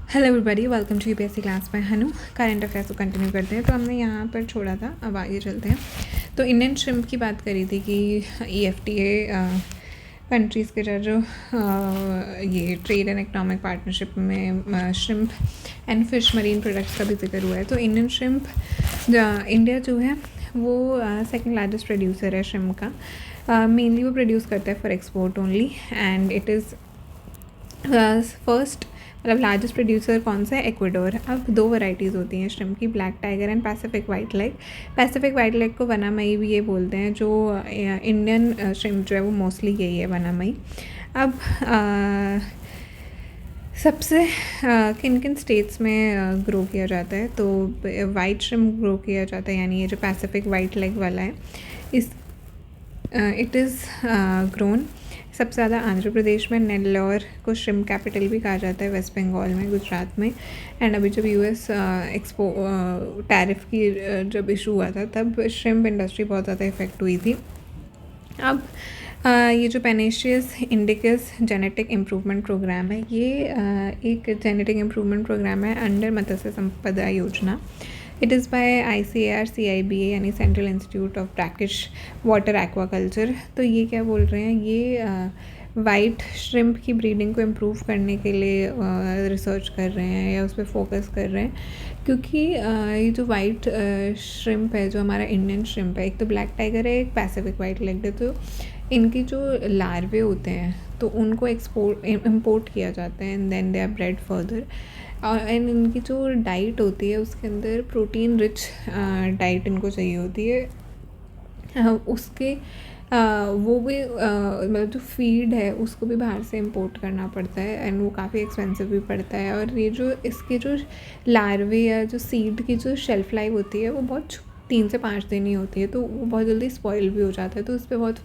Hello everybody, welcome to UPSC class में हनु। Current affairs को कंटिन्यू करते हैं। तो हमने यहाँ पर छोड़ा था, अब आगे चलते हैं। तो इंडियन श्रिम्प की बात करी थी कि EFTA कंट्रीज़ के जो ये ट्रेड एंड इकनॉमिक पार्टनरशिप में shrimp and fish marine products का भी जिक्र हुआ है। तो इंडियन श्रिम्प इंडिया जो है वो सेकंड लार्जेस्ट प्रोड्यूसर है श्रिम्प का। मेनली वो प्रोड्यूस करता है for export only, and it is first मतलब लार्जेस्ट प्रोड्यूसर कौन सा है? इक्वाडोर। अब दो वैरायटीज़ होती हैं श्रिम्प की, black tiger and Pacific white leg. Pacific white leg को वनामई भी ये बोलते हैं। जो इंडियन श्रिम्प जो है वो मोस्टली यही है, वनामई। अब सबसे किन किन स्टेट्स में ग्रो किया जाता है? तो वाइट श्रिम्प ग्रो किया जाता है, यानी ये जो पैसिफिक वाइट लेग वाला है इस इट इज़ ग्रोन सबसे ज़्यादा आंध्र प्रदेश में। नेल्लौर को श्रिम्प कैपिटल भी कहा जाता है, वेस्ट बंगाल में, गुजरात में। एंड अभी जब US टैरिफ की जब इशू हुआ था तब श्रिम्प इंडस्ट्री बहुत ज़्यादा इफेक्ट हुई थी। अब ये जो पेनेशियस इंडिकस जेनेटिक इम्प्रूवमेंट प्रोग्राम है, ये एक जेनेटिक इम्प्रूवमेंट प्रोग्राम है अंडर मत्स्य संपदा योजना। It is by ICAR CIBA यानी central institute of brackish water aquaculture. तो ये क्या बोल रहे हैं? ये वाइट श्रिम्प की ब्रीडिंग को इम्प्रूव करने के लिए रिसर्च कर रहे हैं या उस पर फोकस कर रहे हैं, क्योंकि ये जो वाइट श्रिम्प है, जो हमारा इंडियन श्रिम्प है, एक तो ब्लैक टाइगर है, एक पैसिफिक वाइट लेग है। तो इनकी जो लार्वे होते हैं तो उनको इम्पोर्ट किया जाता है and then they are bred further. And इनकी जो डाइट होती है उसके अंदर प्रोटीन रिच डाइट इनको चाहिए होती है। उसके वो भी मतलब जो फीड है उसको भी बाहर से इंपोर्ट करना पड़ता है, एंड वो काफ़ी एक्सपेंसिव भी पड़ता है। और ये जो इसके जो लार्वे या जो सीड की जो शेल्फ लाइफ होती है वो बहुत 3 से 5 दिन ही होती है, तो वो बहुत जल्दी स्पॉइल भी हो जाता है। तो उस पर बहुत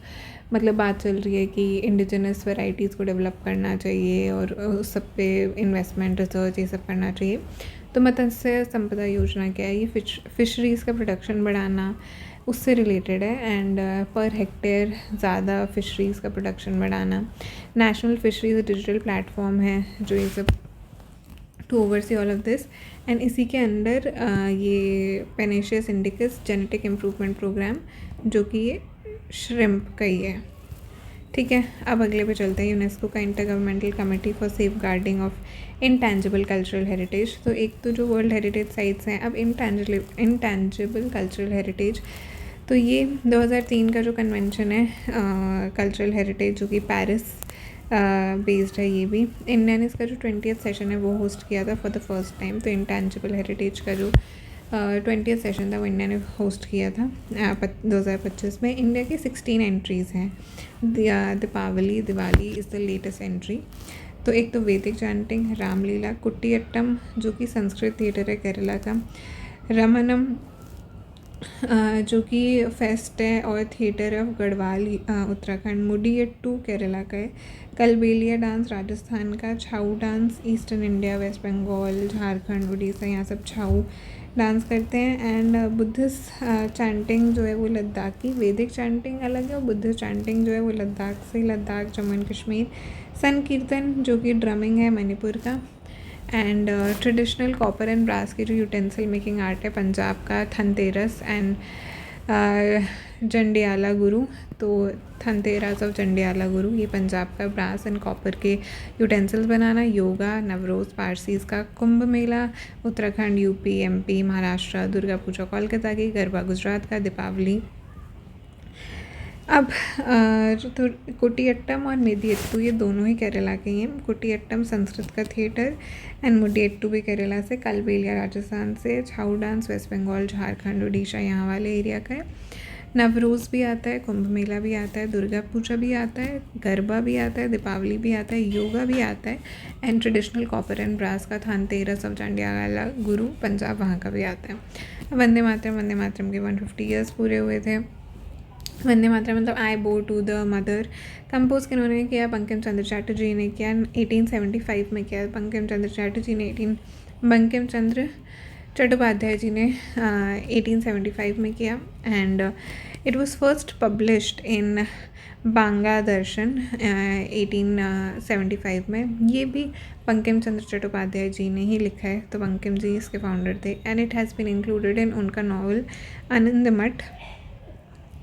मतलब बात चल रही है कि इंडिजिनस वैरायटीज़ को डेवलप करना चाहिए और उस सब पे इन्वेस्टमेंट, रिसर्च, ये सब करना चाहिए। तो मत्स्य संपदा योजना क्या है? ये फिशरीज़ का प्रोडक्शन बढ़ाना उससे रिलेटेड है, एंड पर हेक्टेयर ज़्यादा फिशरीज़ का प्रोडक्शन बढ़ाना। नेशनल फिशरीज़ डिजिटल प्लेटफॉर्म है जो ये सब to oversee all of this. And इसी के अंडर ये Penaeus indicus genetic improvement programme, जो कि ये श्रिम्प का ही है। ठीक है, अब अगले पे चलते हैं। यूनेस्को का intergovernmental committee for safeguarding of intangible cultural heritage. तो एक तो जो वर्ल्ड हेरिटेज साइट्स हैं, अब इंटेंजिबल कल्चरल हेरिटेज, तो ये 2003 का जो कन्वेंशन है कल्चरल हेरिटेज, जो कि पेरिस बेस्ड है, ये भी इंडिया ने इसका जो 20th सेशन है वो होस्ट किया था फॉर द फर्स्ट टाइम। तो इंटेंजिबल हेरिटेज का जो 20th सेशन था वो इंडिया ने होस्ट किया था 2025 में। इंडिया की 16 एंट्रीज़ हैं। Deepavali Diwali is the latest entry. तो एक तो वैदिक चैंटिंग, रामलीला, कुट्टियट्टम जो कि संस्कृत थिएटर है केरला का, रमनम जो कि फेस्ट है और थिएटर ऑफ गढ़वाल उत्तराखंड, मुडियट्टू केरला का है, कलबेलिया डांस राजस्थान का, Chhau dance eastern India, West Bengal, Jharkhand, Orissa, यहाँ सब छाऊ डांस करते हैं। एंड बुद्धिस्ट चैंटिंग जो है वो लद्दाख की, वैदिक चैंटिंग अलग है और बुद्धिस्ट चैंटिंग जो है वो लद्दाख से, लद्दाख जम्मू एंड कश्मीर। संकीर्तन जो कि ड्रमिंग है मणिपुर का। And traditional copper and brass की जो यूटेंसिल मेकिंग आर्ट है पंजाब का, धनतेरस एंड जंडियाला गुरु। तो धनतेरस ऑफ जंडियाला गुरु, ये पंजाब का ब्रास एंड कॉपर के यूटेंसिल्स बनाना। योगा, नवरोज़ पारसीज़ का, कुंभ मेला उत्तराखंड, UP MP महाराष्ट्र, दुर्गा पूजा कोलकाता की, गरबा गुजरात का, दीपावली। अब तो कुटियट्टम और मेदियट्टू ये दोनों ही केरला के हैं। कुटियट्टम संस्कृत का थिएटर एंड मुडियट्टू भी केरला से, कलबेलिया राजस्थान से, छाऊ डांस वेस्ट बंगाल, झारखंड, उड़ीसा यहाँ वाले एरिया का है। नवरोज़ भी आता है, कुंभ मेला भी आता है, दुर्गा पूजा भी आता है, गरबा भी आता है, दीपावली भी आता है, योगा भी आता है, and traditional copper and brass का धनतेरस ऑफ जंडियाला गुरु पंजाब वहाँ का भी आता है। वंदे मातरम के 150 ईयर्स पूरे हुए थे। वंदे मातरम मतलब आई बो टू द मदर कंपोज किन्होंने किया? बंकिम चंद्र चटर्जी ने किया, 1875 में किया। बंकिम चंद्र चटर्जी ने बंकिम चंद्र चट्टोपाध्याय जी ने 1875 में किया। And It was first published in बांगा दर्शन 1875 में. ये भी बंकिम चंद्र चट्टोपाध्याय जी ने ही लिखा है, तो बंकिम जी इसके फाउंडर थे. And it has been included in उनका नावल आनंद मठ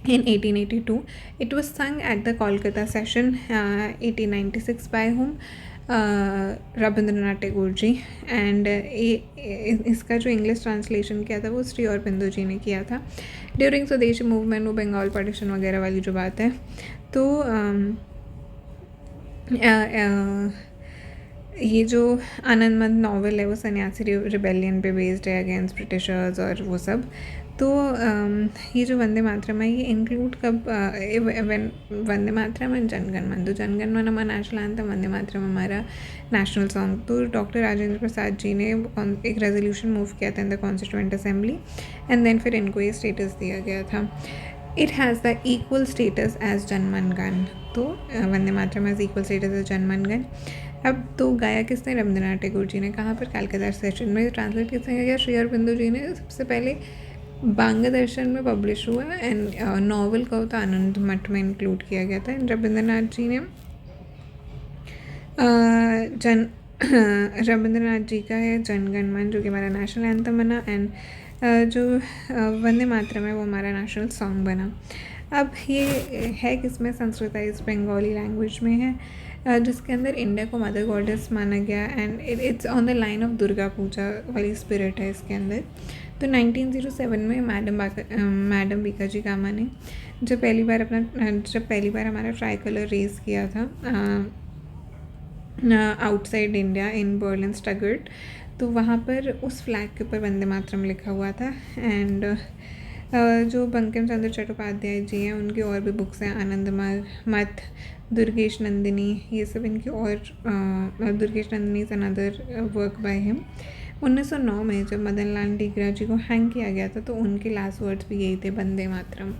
in 1882. It was sung at the Kolkata session 1896 by whom? Rabindranath Tagore ji. And इसका जो इंग्लिश ट्रांसलेशन किया था वो श्री अरबिंदो जी ने किया था ड्यूरिंग स्वदेशी मूवमेंट, वो बंगाल पार्टीशन वगैरह वाली जो बात है. तो ये जो आनंदमठ नावल है वो सन्यासी रिबेलियन पे बेस्ड है अगेंस्ट ब्रिटिशर्स और वो सब. तो ये जो वंदे मातरम है ये इंक्लूड कब वंदे मातरम एंड जनगण मन. तो जनगण मन हमारा नेशनल एंथम, वंदे मातरम हमारा नेशनल सॉन्ग. तो डॉक्टर राजेंद्र प्रसाद जी ने एक रेजोल्यूशन मूव किया था in the constituent assembly and then फिर इनको ये स्टेटस दिया गया था. It has the equal status as Janagana Gana. तो Vande Mataram has equal status as Janagana Gana. अब तो गाया किसने? रविंद्रनाथ टैगोर जी ने. कहाँ पर? कलकत्ता सेशन में. ट्रांसलेट किसने किया? श्री अरबिंदो जी ने. सबसे पहले बांगा दर्शन में पब्लिश हुआ एंड नावल का होता आनंद मठ में इंक्लूड किया गया था. एंड रविंद्रनाथ जी ने रविंद्रनाथ जी का है जनगण मन, जो कि हमारा नेशनल एंथम बना. एंड जो वंदे मातरम है वो हमारा नेशनल सॉन्ग बना. अब ये है किसमें? संस्कृताइज बंगाली लैंग्वेज में है, जिसके अंदर इंडिया को मदर गॉडेस माना गया. And it's on the line of Durga Puja वाली स्पिरिट है इसके अंदर. तो 1907 में मैडम बीका जी कामा ने जब पहली बार हमारा ट्राई कलर रेस किया था आउटसाइड इंडिया इन बर्लिन स्टगर्ट, तो वहाँ पर उस फ्लैग के ऊपर वंदे मातरम लिखा हुआ था. एंड जो बंकिम चंद्र चट्टोपाध्याय जी हैं उनकी और भी बुक्स हैं, आनंद मठ, दुर्गेश नंदिनी, ये सब इनकी. और Durgesh Nandini is another work by him. 1909 में जब मदन लाल टीकरा जी को हैंग किया गया था तो उनके लास्ट वर्ड्स भी यही थे, वंदे मातरम.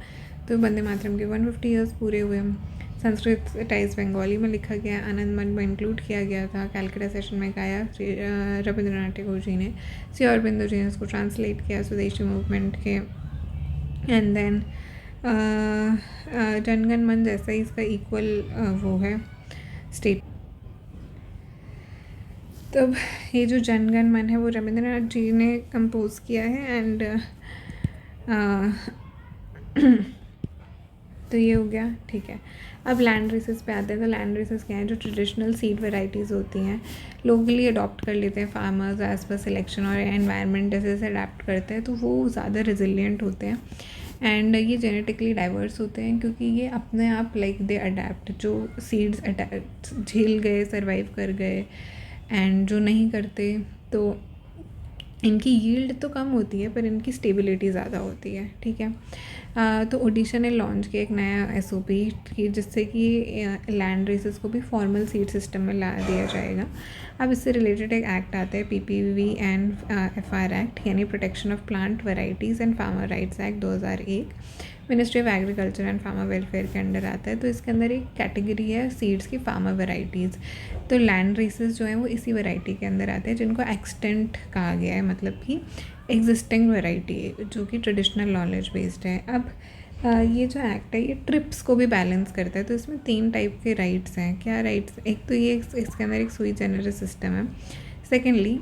तो वंदे मातरम के 150 ईयर्स पूरे हुए. संस्कृत टाइज बंगाली में लिखा गया, आनंद मठ में इंक्लूड किया गया था, कलकत्ता सेशन में गाया रविंद्रनाथ टैगोर जी ने. श्री अरबिंदो जी ने उसको ट्रांसलेट किया स्वदेशी मूवमेंट के. एंड देन जनगण मन जैसा ही इसका इक्वल वो है स्टेट. तब ये जो जनगण मन है वो रविंद्रनाथ जी ने कंपोज किया है. एंड तो ये हो गया, ठीक है. अब लैंड रेसेस पे आते हैं. तो लैंड रेसेस क्या है? जो ट्रेडिशनल सीड वेराइटीज़ होती हैं लोकली अडॉप्ट कर लेते हैं फार्मर्स एज पर सिलेक्शन और एनवायरनमेंट जैसे से अडेप्ट करते हैं, तो वो ज़्यादा रेजिलिएंट होते हैं. एंड ये जेनेटिकली डाइवर्स होते हैं क्योंकि ये अपने आप लाइक दे अडेप्ट. जो सीड्स झेल गए, सर्वाइव कर गए, एंड जो नहीं करते तो इनकी यील्ड तो कम होती है पर इनकी स्टेबिलिटी ज़्यादा होती है, ठीक है. तो ओडिशा ने लॉन्च किया एक नया SOP कि जिससे कि लैंड रेसेस को भी फॉर्मल सीड सिस्टम में ला दिया जाएगा. अब इससे रिलेटेड एक एक्ट आता है PPV एंड FR एक्ट, यानी protection of plant varieties and farmer rights act 2001. Ministry of agriculture and farmer welfare के अंडर आता है. तो इसके अंदर एक कैटेगरी है सीड्स की, फार्मर वैरायटीज़. तो लैंड रेसेस जो हैं वो इसी वैरायटी के अंदर आते हैं जिनको एक्सटेंट कहा गया है, मतलब कि एग्जिस्टिंग वैरायटी जो कि ट्रेडिशनल नॉलेज बेस्ड है. अब ये जो एक्ट है ये ट्रिप्स को भी बैलेंस करता है. तो इसमें 3 टाइप के राइट्स हैं. क्या राइट्स? एक तो ये इसके अंदर एक सुई जेनरस सिस्टम है. सेकेंडली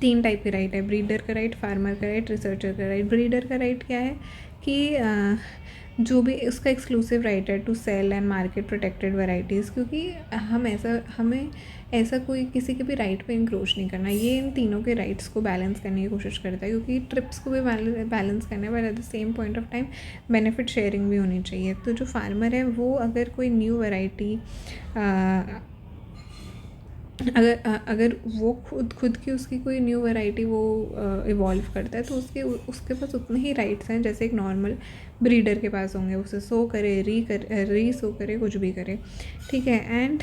3 टाइप के राइट है, ब्रीडर का राइट, फार्मर का राइट, रिसर्चर का राइट. ब्रीडर का राइट क्या है कि जो भी उसका एक्सक्लूसिव राइट है to sell and market protected varieties, क्योंकि हमें ऐसा कोई किसी के भी राइट पे इंक्रोच नहीं करना. ये इन तीनों के राइट्स को बैलेंस करने की कोशिश करता है क्योंकि ट्रिप्स को भी बैलेंस करना है, but at the same point of time benefit sharing भी होनी चाहिए. तो जो फार्मर है वो अगर कोई न्यू वैरायटी अगर वो खुद की उसकी कोई न्यू वैरायटी वो इवॉल्व करता है तो उसके पास उतने ही राइट्स हैं जैसे एक नॉर्मल ब्रीडर के पास होंगे. उसे सो करे, री सो करे, कुछ भी करे, ठीक है. एंड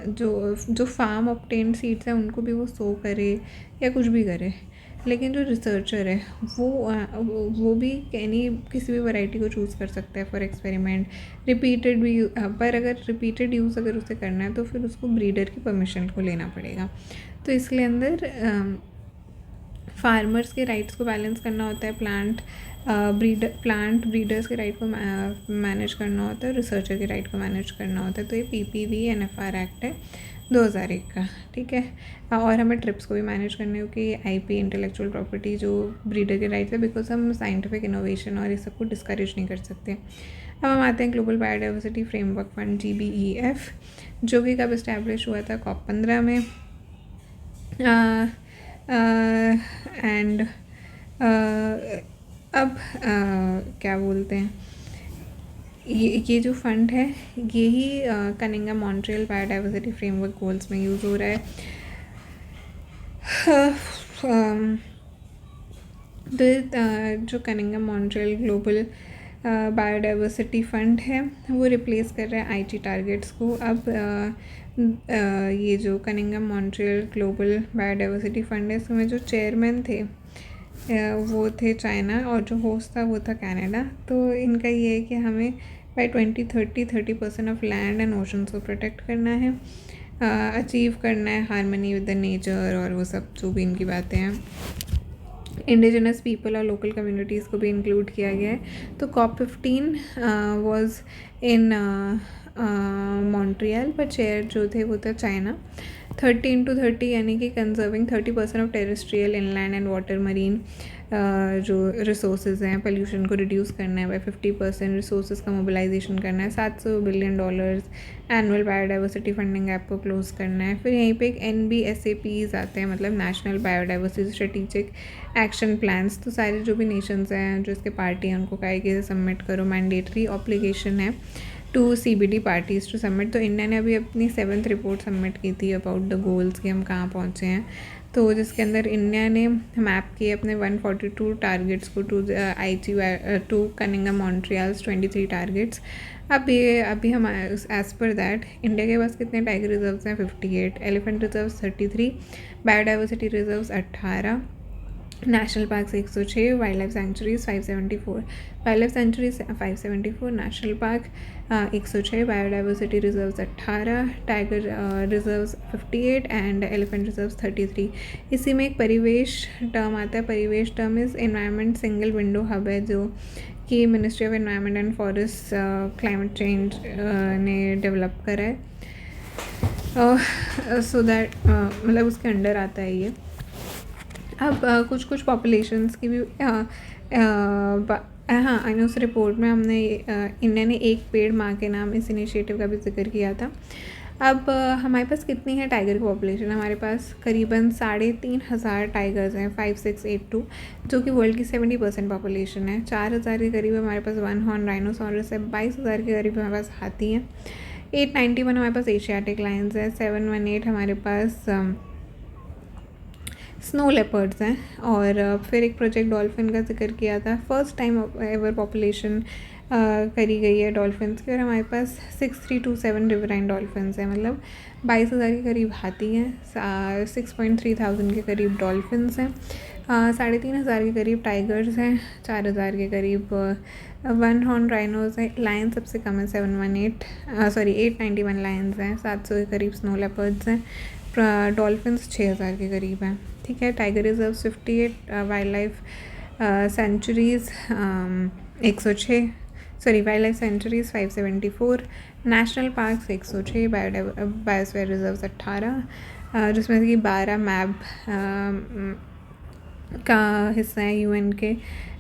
जो फार्म ऑब्टेन्ड सीड्स हैं उनको भी वो सो करे या कुछ भी करे. लेकिन जो रिसर्चर है वो भी किसी भी वैरायटी को चूज़ कर सकता है फॉर एक्सपेरिमेंट, रिपीटेड भी. पर अगर रिपीटेड यूज़ अगर उसे करना है तो फिर उसको ब्रीडर की परमिशन को लेना पड़ेगा. तो इसके अंदर फार्मर्स के राइट्स को बैलेंस करना होता है, प्लांट ब्रीडर्स के राइट को मैनेज करना होता है, रिसर्चर के राइट को मैनेज करना होता है। तो ये PPV-NFR एक्ट है 2001 का, ठीक है। और हमें ट्रिप्स को भी मैनेज करने हो कि IP इंटेलेक्चुअल प्रॉपर्टी जो ब्रीडर के राइट्स है, बिकॉज हम साइंटिफिक इनोवेशन और इस सबको डिस्करेज नहीं कर सकते। अब हम आते हैं global biodiversity framework fund GBEF, जो कि कब इस्टेब्लिश हुआ था, COP15 में। एंड अब क्या बोलते हैं, ये जो फंड है ये ही Kunming Montreal biodiversity framework goals में यूज़ हो रहा है। जो Kunming Montreal global biodiversity fund है वो रिप्लेस कर रहा है IG टारगेट्स को। अब ये जो Kunming Montreal global biodiversity fund है, इसमें जो चेयरमैन थे वो थे चाइना और जो होस्ट था वो था कनाडा। तो इनका ये है कि हमें by 2030 30% of land and oceans को प्रोटेक्ट करना है, अचीव करना है हारमनी विद द नेचर और वो सब जो भी इनकी बातें हैं। इंडिजिनस पीपल और लोकल कम्युनिटीज़ को भी इंक्लूड किया गया है। तो COP15 वाज इन मॉन्ट्रियल, पर चेयर जो थे वो था चाइना। 30x30 यानी कि conserving 30% of terrestrial, inland and water marine जो रिसोर्सेज हैं, पोल्यूशन को रिड्यूस करना है बाय 50%, रिसोर्सेज का मोबिलाइजेशन करना है, $700 billion, annual biodiversity funding gap को क्लोज करना है। फिर यहीं पे एक NBSAPs आते हैं, मतलब national biodiversity strategic action plans. तो सारे जो भी नेशंस हैं जो इसके पार्टी हैं उनको कहा कि सबमिट करो, मैंडेटरी ऑब्लिगेशन है to CBD parties to submit. तो इंडिया ने अभी अपनी 7th रिपोर्ट सबमिट की थी अबाउट द गोल्स कि हम कहाँ पहुँचे हैं, तो जिसके अंदर इंडिया ने मैप किए अपने 142 टारगेट्स को टू कनिंघम मॉन्ट्रियल्स 23 टारगेट्स। अभी हम एज़ पर दैट इंडिया के पास कितने टाइगर रिजर्व्स हैं, 58, elephant reserves 33, biodiversity reserves 18, national parks 106, wild life sanctuaries 574, wild life sanctuaries 574, national park 106, biodiversity reserves 18, tiger reserves 58 and elephant reserves 33। इसी में एक परिवेश टर्म आता है। परिवेश term is environment single window hub है, जो कि ministry of environment and forest climate change ने डेवलप करा है। सो दैट मतलब उसके अंडर आता है ये। अब कुछ पॉपुलेशंस की भी हाँ, उस रिपोर्ट में हमने इंडिया ने एक पेड़ माँ के नाम इस इनिशिएटिव का भी जिक्र किया था। अब हमारे पास कितनी है टाइगर की पॉपुलेशन? हमारे पास करीबन 3,500 टाइगर्स हैं, 5682, जो कि वर्ल्ड की 70% पॉपुलेशन है। 4,000 के करीब हमारे पास वन हॉर्न राइनोसॉरस है, 22,000 के करीब हमारे पास हाथी हैं, 891 हमारे पास एशियाटिक लायंस है, 718 हमारे पास स्नो लेपर्ड्स हैं। और फिर एक प्रोजेक्ट डॉल्फिन का जिक्र किया था, फर्स्ट टाइम एवर पॉपुलेशन करी गई है डॉल्फिन्स की, और हमारे पास 6327 रिवराइन डॉल्फिन्स हैं, मतलब 22,000 के करीब हाथी हैं, 6,300 के करीब डॉल्फिन्स हैं, 3,500 के करीब टाइगर्स हैं, 4,000 के करीब वन हॉर्न राइनोज है, लायन सबसे कम है 891 लायंस हैं, 700 के करीब स्नो लेपर्ड्स हैं, डॉल्फिन्स 6,000 के करीब हैं, ठीक है। Tiger reserve 58, wild life centuries 106, wild life centuries 574, national parks 106, biosphere reserves 18, जिसमें से कि 12 मैप का हिस्सा है, UN के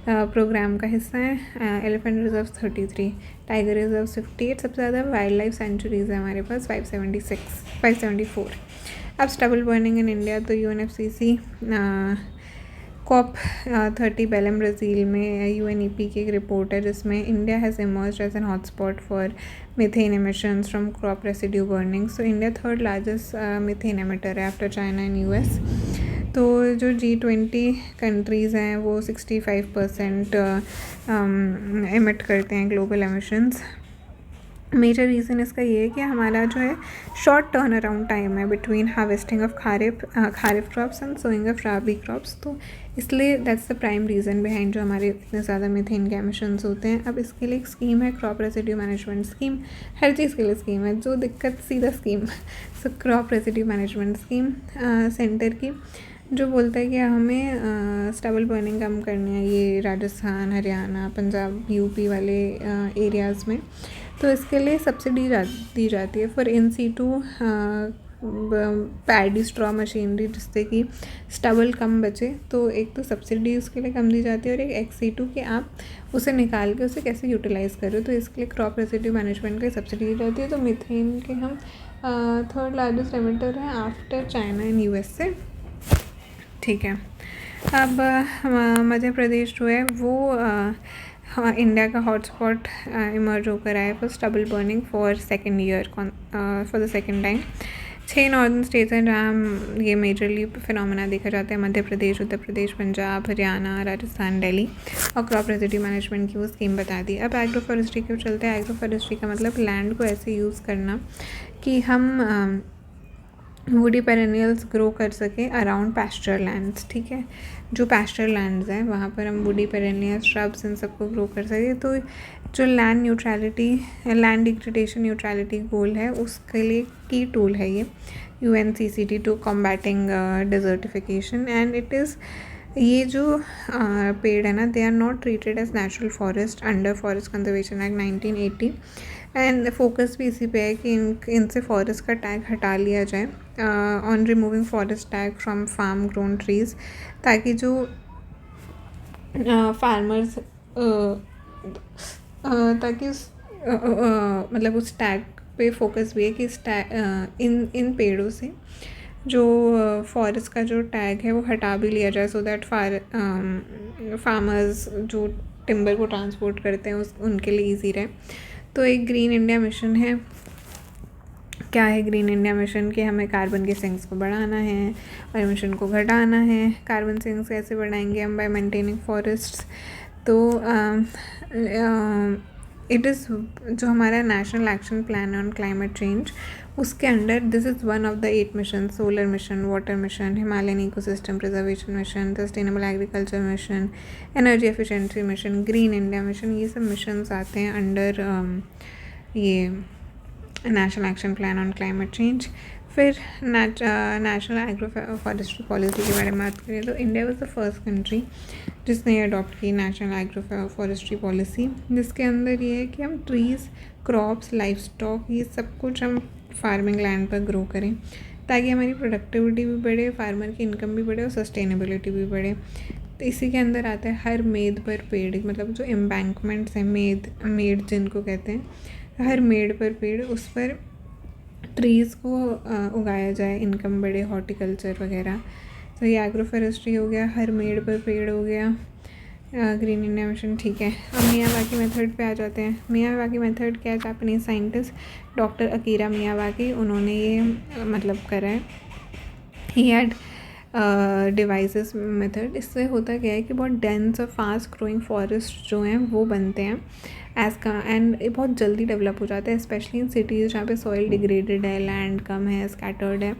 प्रोग्राम का हिस्सा है, एलिफेंट रिजर्व्स 33, टाइगर रिजर्व्स 58, सबसे ज़्यादा वाइल्ड लाइफ सेंचुरीज़ है हमारे पास 574। अब स्टबल बर्निंग इन इंडिया, तो UNFCCC COP30 बेलम ब्राज़ील में UNEP की एक रिपोर्ट है जिसमें India has emerged as an hotspot for methane emissions from crop residue burning. So India third largest methane emitter है आफ्टर चाइना एंड US। तो जो G20 countries हैं वो 65% एमिट करते हैं ग्लोबल एमिशंस। मेजर रीज़न इसका ये है कि हमारा जो है शॉर्ट टर्न अराउंड टाइम है between harvesting of kharif crops and sowing of rabi crops, तो इसलिए that's the prime reason behind जो हमारे इतने ज़्यादा मीथेन के एमिशंस होते हैं। अब इसके लिए एक स्कीम है, क्रॉप रेसिड्यू मैनेजमेंट स्कीम, हर चीज़ के लिए स्कीम है, जो दिक्कत सीधा scheme. So crop residue management scheme centre की जो बोलता है कि हमें स्टबल बर्निंग कम करनी है, ये राजस्थान, हरियाणा, पंजाब, यूपी वाले एरियाज़ में। तो इसके लिए सब्सिडी दी जाती है for in situ paddy straw machinery, जिससे कि स्टबल कम बचे। तो एक तो सब्सिडी उसके लिए कम दी जाती है, और एक एक्स-C2 कि आप उसे निकाल के उसे कैसे यूटिलाइज़ करो, तो इसके लिए क्रॉप रेसिड्यू मैनेजमेंट की सब्सिडी दी जाती है। तो मीथेन के हम थर्ड लार्जेस्ट एमिटर हैं आफ्टर चाइना एंड USA। ठीक है, अब मध्य प्रदेश जो है वो हाँ इंडिया का हॉटस्पॉट इमर्ज होकर आया for stubble burning for second year for the second time. 6 northern states हैं जहाँ ये मेजरली फिनोमेना देखा जाता है, मध्य प्रदेश, उत्तर प्रदेश, पंजाब, हरियाणा, राजस्थान, दिल्ली। और क्रॉप रेसिड्यू मैनेजमेंट की वो स्कीम बता दी। अब एग्रो फॉरेस्ट्री के चलते हैं। एग्रो फॉरेस्ट्री का मतलब लैंड को ऐसे यूज़ करना कि हम वुडी पेरेनियल्स ग्रो कर सकें अराउंड पैस्चर लैंड्स। ठीक है, जो पैस्चर लैंड्स हैं वहाँ पर हम वुडी पेरेनियल्स, श्रब्स, इन सबको ग्रो कर सकें। तो जो land neutrality, land degradation neutrality goal है, उसके लिए की टूल है ये UNCCT to combating desertification. And it is, ये जो पेड़ है ना, they are not treated as natural forest under forest conservation act 1980। And focus भी इसी पे है कि इनसे फॉरेस्ट का टैग हटा लिया जाए, on removing forest tag from farm grown trees, ताकि जो फार्मर्स ताकि उस मतलब उस टैग पे फोकस भी है कि इस इन पेड़ों से जो फॉरेस्ट का जो टैग है वो हटा भी लिया जाए, सो दैट फार्मर्स जो टिम्बर को ट्रांसपोर्ट करते हैं उनके लिए ईजी रहे। तो एक ग्रीन इंडिया मिशन है। क्या है ग्रीन इंडिया मिशन? कि हमें कार्बन के सिंक्स को बढ़ाना है और एमिशन को घटाना है। कार्बन सिंक्स कैसे बढ़ाएंगे हम? By maintaining forests. तो इट इज़ जो हमारा national action plan on climate change, उसके under this is one of the 8 mission: solar mission, water mission, Himalayan ecosystem preservation mission, sustainable agriculture mission, energy efficiency mission, green India mission. ये सब missions आते हैं under ये national action plan on climate change. फिर national agro forestry policy के बारे में बात करें तो India was the first country जिसने अडॉप्ट की नेशनल एग्रो फॉरेस्ट्री पॉलिसी, जिसके अंदर ये है कि हम ट्रीज़, क्रॉप्स, लाइफ स्टॉक, ये सब कुछ हम फार्मिंग लैंड पर ग्रो करें, ताकि हमारी प्रोडक्टिविटी भी बढ़े, फार्मर की इनकम भी बढ़े और सस्टेनेबिलिटी भी बढ़े। तो इसी के अंदर आता है हर मेद पर पेड़, मतलब जो एम्बैंकमेंट्स हैं, मेड जिनको कहते हैं, हर मेड पर पेड़, उस पर ट्रीज़ को उगाया जाए, इनकम बढ़े, हॉर्टिकल्चर वगैरह। तो ये एग्रो फॉरेस्ट्री हो गया, हर मेड पर पेड़ हो गया, ग्रीन इंडिया मिशन। ठीक है, अब मियावाकी मेथड पे आ जाते हैं। मियावाकी मेथड क्या है? Japanese scientist doctor Akira Miyawaki, उन्होंने ये मतलब करा है। He had devices method. इससे होता क्या है कि बहुत डेंस और फास्ट ग्रोइंग फॉरेस्ट जो हैं वो बनते हैं एंड ये बहुत जल्दी डेवलप हो जाता है, स्पेशली इन सिटीज़ जहाँ पे सॉइल डिग्रेडेड है, लैंड कम है, स्कैटर्ड है।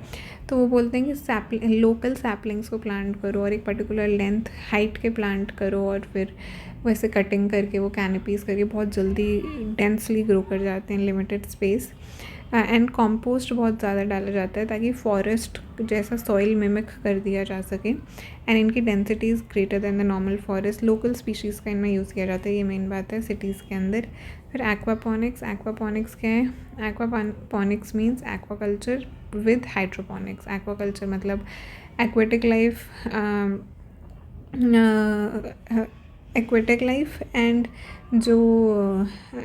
तो वो बोलते हैं कि लोकल सैपलिंग्स को प्लांट करो और एक पर्टिकुलर लेंथ, हाइट के प्लांट करो, और फिर वैसे कटिंग करके वो कैनपीज़ करके बहुत जल्दी डेंसली ग्रो कर जाते हैं लिमिटेड स्पेस। एंड कॉम्पोस्ट बहुत ज़्यादा डाला जाता है ताकि फॉरेस्ट जैसा सॉइल मिमिक कर दिया जा सके। एंड इनकी density is greater than the normal forest. Local species का इनमें यूज़ किया जाता है, ये मेन बात है सिटीज़ के अंदर। फिर एक्वापॉनिक्स। एक्वापॉनिक्स क्या है? Aquaponics means aquaculture with hydroponics. Aquaculture मतलब एक्वेटिक लाइफ एंड जो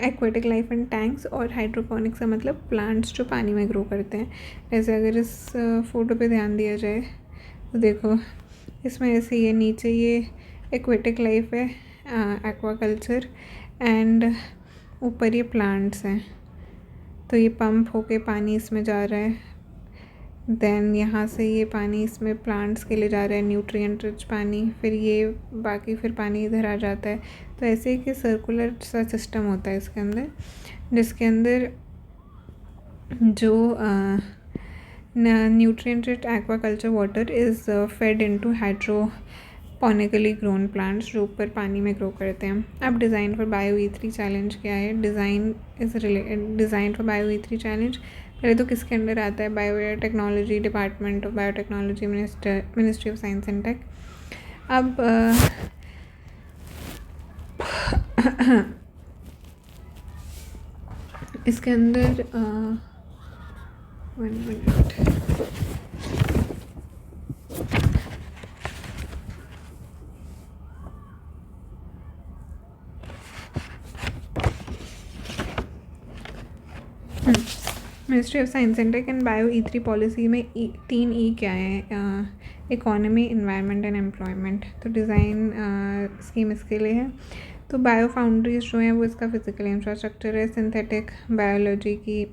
एक्वेटिक लाइफ एंड टैंक्स, और हाइड्रोपोनिक्स का मतलब प्लांट्स जो पानी में ग्रो करते हैं। जैसे अगर इस फोटो पे ध्यान दिया जाए तो देखो, इसमें ऐसे ये नीचे ये एक्वेटिक लाइफ है, एक्वाकल्चर, एंड ऊपर ये प्लांट्स हैं। तो ये पंप होके पानी इसमें जा रहा है, देन यहाँ से ये पानी इसमें प्लांट्स के लिए जा रहा है, न्यूट्रिएंट रिच पानी, फिर ये बाकी फिर पानी इधर आ जाता है। तो ऐसे ही कि सर्कुलर सा सिस्टम होता है इसके अंदर, जिसके अंदर जो nutrient rich aquaculture water is fed into hydroponically grown plants जो ऊपर पानी में ग्रो करते हैं। अब design for bio E3 challenge क्या है? Design for bio E3 challenge पहले तो किसके अंडर आता है, biotechnology, department of biotechnology, ministry of science and tech. अब इसके अंदर 1 minute, ministry of science and tech and bio E3 policy में 3 E क्या है, इकोनॉमी, इन्वायरमेंट एंड एम्प्लॉयमेंट। तो डिज़ाइन स्कीम इसके लिए है। तो बायो फाउंड्रीज जो हैं वो इसका फिजिकल इंफ्रास्ट्रक्चर है। सिंथेटिक बायोलॉजी की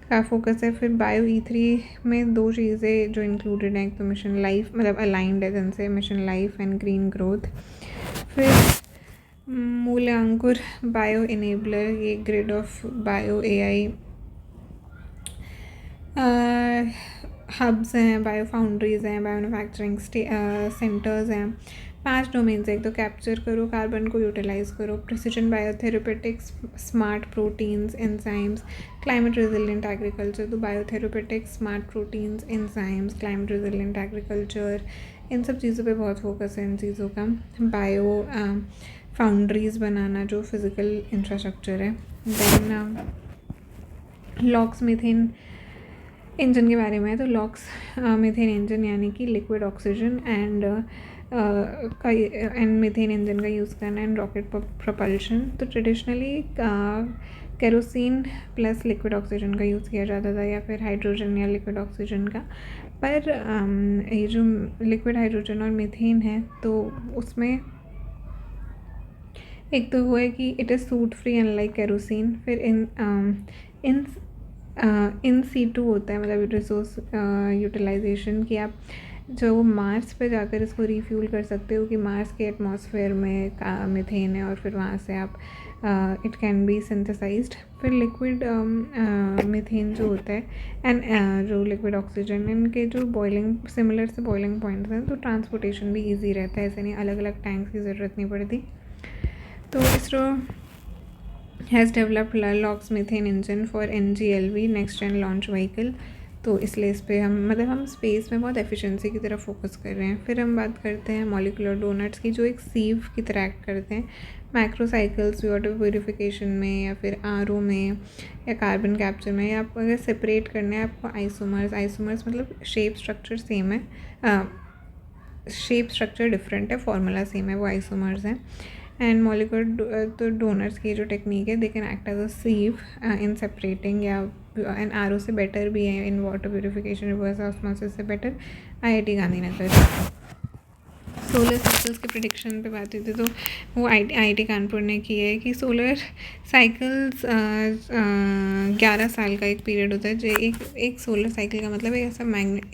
का फोकस है। फिर बायो E3 में 2 चीज़ें जो इंक्लूडेड हैं, एक तो मिशन लाइफ, मतलब अलाइंड है जिनसे, mission LiFE and green growth. फिर मूल्यांकुर बायो इनेबलर, ये grid of bio AI hubs हैं, बायो फाउंड्रीज़ हैं, बायो मैन्युफैक्चरिंग सेंटर्स हैं। 5 डोमेन्स है, एक तो कैप्चर करो कार्बन को, यूटिलाइज़ करो, precision biotherapeutics, smart proteins, enzymes, climate resilient agriculture. तो biotherapeutics, smart proteins, enzymes, climate resilient agriculture, इन सब चीज़ों पे बहुत फोकस है इन चीज़ों का। बायो फाउंड्रीज़ बनाना जो फिज़िकल इंफ्रास्ट्रक्चर है। देन लॉक्स मीथेन इंजन के बारे में है। तो लॉक्स मीथेन इंजन यानी कि liquid oxygen and methane engine का यूज़ करना एंड रॉकेट प्रोपल्शन। तो traditionally kerosene plus liquid oxygen का यूज़ किया जाता था, या फिर हाइड्रोजन या लिक्विड ऑक्सीजन का। पर ये जो लिक्विड हाइड्रोजन और मीथेन है तो उसमें एक तो वो है कि it is suit free unlike kerosene. फिर इन सीटू होता है, मतलब रिसोर्स यूटिलाइजेशन, कि आप जो मार्स पे जाकर इसको रीफ्यूल कर सकते हो, कि मार्स के एटमॉस्फेयर में मीथेन है और फिर वहाँ से आप इट कैन बी सिंथेसाइज्ड। फिर लिक्विड मीथेन जो होता है एंड जो लिक्विड ऑक्सीजन, इनके जो बॉइलिंग सिमिलर से बॉइलिंग पॉइंट्स हैं, तो ट्रांसपोर्टेशन भी ईजी रहता है, ऐसे नहीं अलग अलग टैंक्स की ज़रूरत नहीं पड़ती। तो ISRO has developed LOX methane engine for NGLV, next gen launch vehicle. तो इसलिए इस पर हम स्पेस में बहुत एफिशिएंसी की तरफ फोकस कर रहे हैं। फिर हम बात करते हैं मॉलिकुलर डोनट्स की, जो एक सीव की तरह एक्ट करते हैं। मैक्रो साइकिल्स वाटर प्यूरिफिकेशन में, या फिर RO में, या कार्बन कैप्चर में, या आप अगर सेपरेट करना है आपको आइसोमर्स मतलब शेप स्ट्रक्चर सेम है, शेप स्ट्रक्चर डिफरेंट है, फॉर्मूला सेम है, वो आइसोमर्स हैं। एंड मॉलिकुलर तो डोनर्स की जो टेक्निक है, they can act as a sieve in separating, या एंड RO से बेटर भी है in water purification, reverse osmosis से better. IIT Gandhinagar. Solar cycles के प्रेडिक्शन पे बात हुई थी, तो वो IIT कानपुर ने की है कि सोलर साइकिल्स 11 साल का एक पीरियड होता है। जो एक सोलर साइकिल का मतलब है ऐसा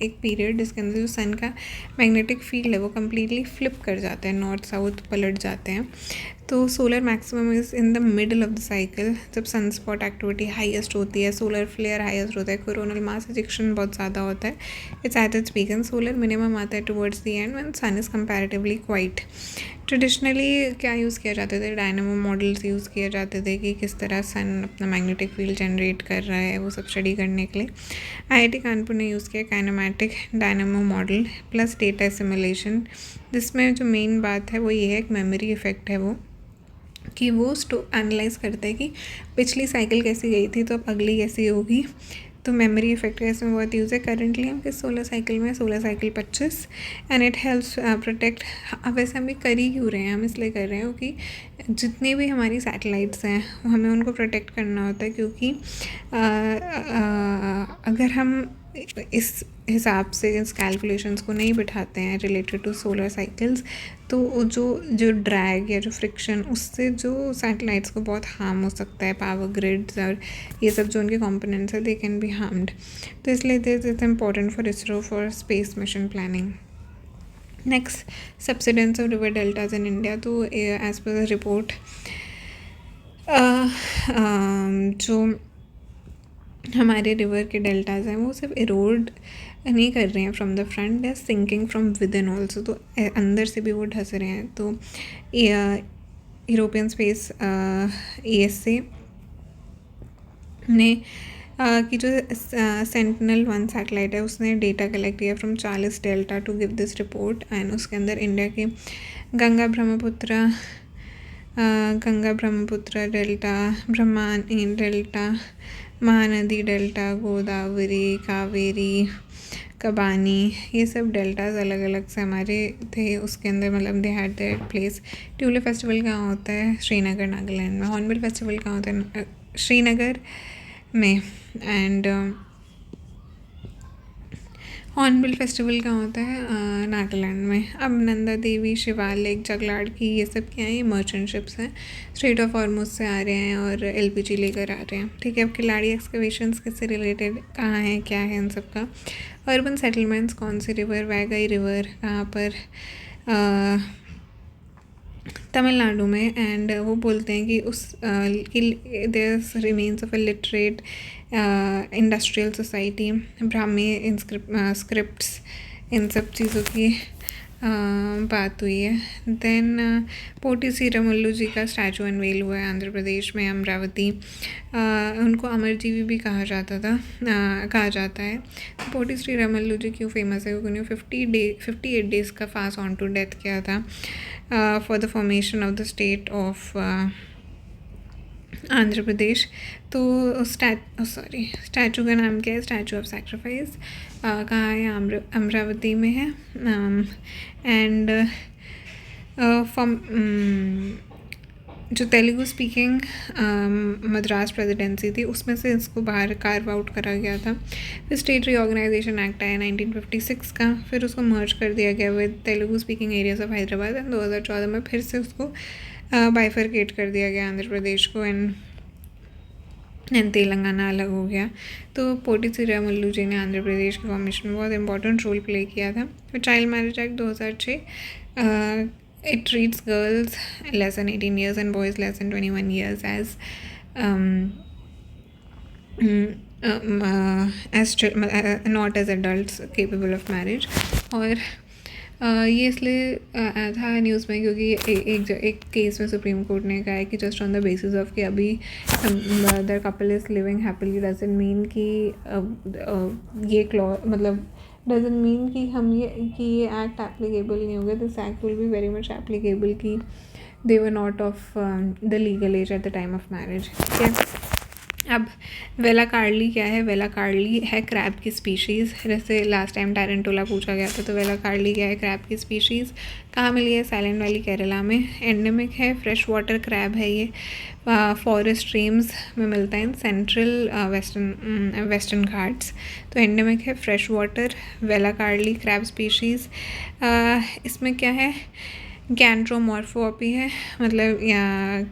एक पीरियड जिसके अंदर जो सन का मैग्नेटिक फील्ड है वो कम्प्लीटली फ्लिप कर जाता है, नॉर्थ साउथ पलट जाते हैं। तो solar maximum is in the middle of the cycle, जब सन स्पॉट एक्टिविटी हाईएस्ट होती है, सोलर फ्लेयर हाईएस्ट होता है, कोरोनल मास इजेक्शन बहुत ज़्यादा होता है, it's at its peak. And solar minimum आता है towards the end when sun is comparatively quiet. Traditionally क्या यूज़ किया जाते थे, डायनामो मॉडल्स यूज़ किए जाते थे कि किस तरह सन अपना मैग्नेटिक फील्ड जनरेट कर रहा है, वो सब स्टडी करने के लिए IIT कानपुर ने यूज़ किया kinematic dynamo model plus data simulation. जिसमें जो मेन बात है वो ये है, एक मेमोरी इफेक्ट है वो, कि वो एनालाइज़ करता है कि पिछली साइकिल कैसी गई थी तो अब अगली कैसी होगी। तो मेमोरी इफेक्ट का इसमें बहुत यूज़ है। करेंटली हम किस सोलर साइकिल में, solar cycle 25, and it helps protect. अब वैसे हम कर ही क्यों रहे हैं, हम इसलिए कर रहे हैं क्योंकि जितनी भी हमारी सैटेलाइट्स हैं हमें उनको प्रोटेक्ट करना होता है, क्योंकि अगर हम इस हिसाब से इस कैलकुलेशंस को नहीं बिठाते हैं रिलेटेड टू सोलर साइकिल्स, तो जो ड्रैग या जो फ्रिक्शन, उससे जो सैटेलाइट्स को बहुत हार्म हो सकता है, पावर ग्रिड्स और ये सब जो उनके कंपोनेंट्स हैं, दे कैन बी हार्म्ड। तो इसलिए this is important for ISRO for space mission planning. Next, subsidence of river deltas in India. तो एज पर द रिपोर्ट जो हमारे रिवर के डेल्टाज हैं वो सिर्फ इरोड नहीं कर रहे हैं from the front, they are sinking from within also. तो अंदर से भी वो ढस रहे हैं। तो यूरोपियन स्पेस ESA ने कि जो सेंटिनल-1 सैटेलाइट है उसने डेटा कलेक्ट किया from Charles delta to give this report, and उसके अंदर इंडिया के Ganga Brahmaputra delta, Brahmani delta, Mahanadi delta, Godavari, Kaveri, Kabani, ये सब डेल्टाज अलग अलग से हमारे थे उसके अंदर, मतलब they had their place. Tulip festival कहाँ होता है? श्रीनगर, नागालैंड में। हॉर्नबिल फेस्टिवल कहाँ होता है? श्रीनगर में। एंड हॉर्नबिल फेस्टिवल कहाँ होता है? नागालैंड में। अब नंदा देवी, शिवालिक, जगलाड़की, ये सब क्या है? ये मर्चेंट शिप्स हैं, स्ट्रेट ऑफ हॉर्मुज से आ रहे हैं और एलपीजी लेकर आ रहे हैं। ठीक है। अब किलाड़ी एक्सकवेशंस किससे रिलेटेड, कहाँ हैं, क्या है इन सब का? अर्बन सेटलमेंट्स, कौन सी रिवर? वैगई रिवर, कहाँ पर? तमिलनाडु में। एंड वो बोलते हैं कि उस there remains of a literate industrial society, Brahmi scripts, इन सब चीज़ों की बात हुई है। देन पोटी श्रीरामुल्लू जी का स्टैचू अनवेल हुआ है आंध्र प्रदेश में, अमरावती। उनको अमरजीवी भी कहा जाता है। पोटी श्रीरामुल्लू जी क्यों फेमस है? क्योंकि उन्होंने 58 डेज़ का फास्ट ऑन टू डेथ किया था for the formation of the state of Andhra Pradesh. तो स्टैचू का नाम क्या है? Statue of sacrifice. कहाँ है? अमरावती में है। एंड जो तेलुगु स्पीकिंग मद्रास प्रेसिडेंसी थी उसमें से इसको बाहर कार्व आउट करा गया था। फिर स्टेट रीऑर्गेनाइजेशन एक्ट आया 1956 का, फिर उसको मर्ज कर दिया गया with Telugu speaking areas of Hyderabad. And 2014 में फिर से उसको बाइफरकेट कर दिया गया आंध्र प्रदेश को, एंड तेलंगाना अलग हो गया। तो पोटी श्रीरामुल्लू जी ने आंध्र प्रदेश के फॉर्मेशन में बहुत इंपॉर्टेंट रोल प्ले किया था। फिर child marriage act 2006, it treats girls less than 18 years and boys less than 21 years as not as adults capable of marriage। और ये इसलिए था न्यूज़ में क्योंकि एक केस में सुप्रीम कोर्ट ने कहा है कि just on the basis of कि अभी the couple is living happily doesn't mean कि ये क्लॉज, मतलब डजंट मीन कि ये एक्ट एप्लीकेबल नहीं होगा। This act will be very much applicable कि they were not of the legal age at the time of marriage. ठीक है। अब वेला कार्ली क्या है? वेला कार्ली है क्रैब की स्पीशीज़। जैसे लास्ट टाइम टायरेंटोला पूछा गया था, तो वेला कार्ली क्या है? क्रैब की स्पीशीज़। कहाँ मिली है? साइलेंट वैली, केरला में। एंडेमिक है, फ्रेश वाटर क्रैब है ये, फॉरेस्ट स्ट्रीम्स में मिलता है इन सेंट्रल वेस्टर्न घाट्स। तो एंडेमिक है, फ्रेश वाटर, वेला कार्ली क्रैब स्पीशीज़। इसमें क्या है? गैंड्रोमॉर्फोपी है, मतलब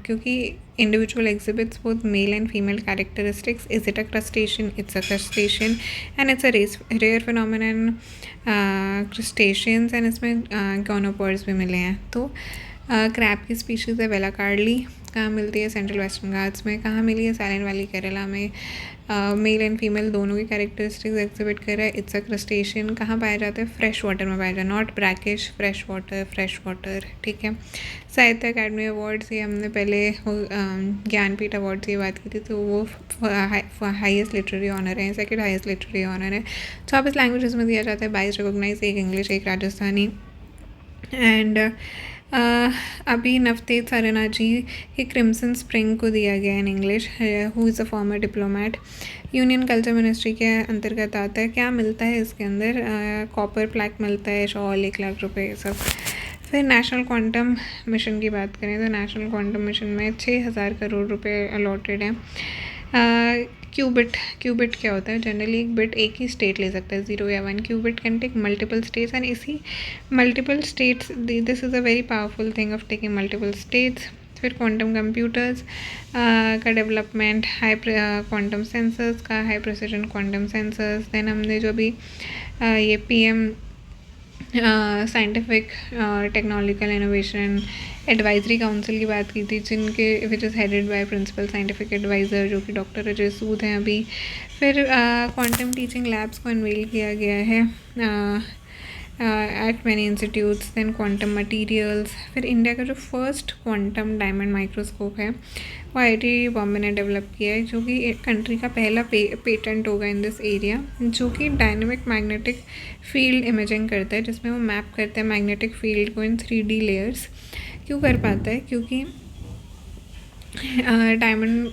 क्योंकि individual exhibits both male and female characteristics. Is it a crustacean? It's a crustacean, and it's a rare phenomenon crustaceans, and इसमें गोनोपोड्स भी मिले हैं। तो क्रैब की स्पीशीज़ है वेला कार्ली। कहाँ मिलती है? सेंट्रल वेस्टर्न घाट्स में। कहाँ मिली है? साइलेंट वैली, केरला में। मेल एंड फीमेल दोनों की कैरेक्टरिस्टिक्स एग्जिबिट कर रहा है। It's a crustacean. कहाँ पाया जाता है? फ्रेश वाटर में पाया जाता है, नॉट ब्रैकिश, फ्रेश वाटर। ठीक है। साहित्य अकादमी अवार्ड्स, ये हमने पहले ज्ञानपीठ अवार्ड्स की बात की थी, तो वो हाईएस्ट लिटरेरी ऑनर है, सेकंड हाईएस्ट लिटरेरी ऑनर है। 24 लैंग्वेजेस में दिया जाता है, 22 रिकॉग्नाइज, 1 इंग्लिश, 1 राजस्थानी। एंड अभी नवतेज सरना जी के क्रिम्सन स्प्रिंग को दिया गया in English, who is a former diplomat. Union culture ministry के अंतर्गत आता है। क्या मिलता है इसके अंदर? कॉपर प्लैक मिलता है, शॉल, 1 लाख रुपए, ये सब। फिर नेशनल क्वांटम मिशन की बात करें तो नेशनल क्वांटम मिशन में 6,000 करोड़ रुपए अलॉटेड हैं। क्यूबिट क्या होता है? जनरली एक बिट एक ही स्टेट ले सकता है, 0 या 1। Qubit can take multiple states, and इसी multiple states, this is a very powerful thing of taking multiple states. फिर क्वांटम कंप्यूटर्स का डेवलपमेंट, हाई क्वांटम सेंसर्स का, high precision quantum sensors. Then हमने जो भी ये PM scientific technological innovation advisory council की बात की थी, जिनके which is headed by principal scientific adviser जो कि डॉक्टर अजय सूद हैं अभी। फिर क्वांटम टीचिंग लैब्स को अनवेल किया गया है at many institutes, then quantum materials. फिर इंडिया का जो फर्स्ट क्वांटम डायमंड माइक्रोस्कोप है वो IIT बॉम्बे ने डेवलप किया है, जो कि कंट्री का पहला पेटेंट होगा इन दिस एरिया, जो कि डायनेमिक मैग्नेटिक फील्ड इमेजिंग करता है, जिसमें वो मैप करता है मैग्नेटिक फील्ड को इन 3D लेयर्स। क्यों कर पाता है? क्योंकि डायमंड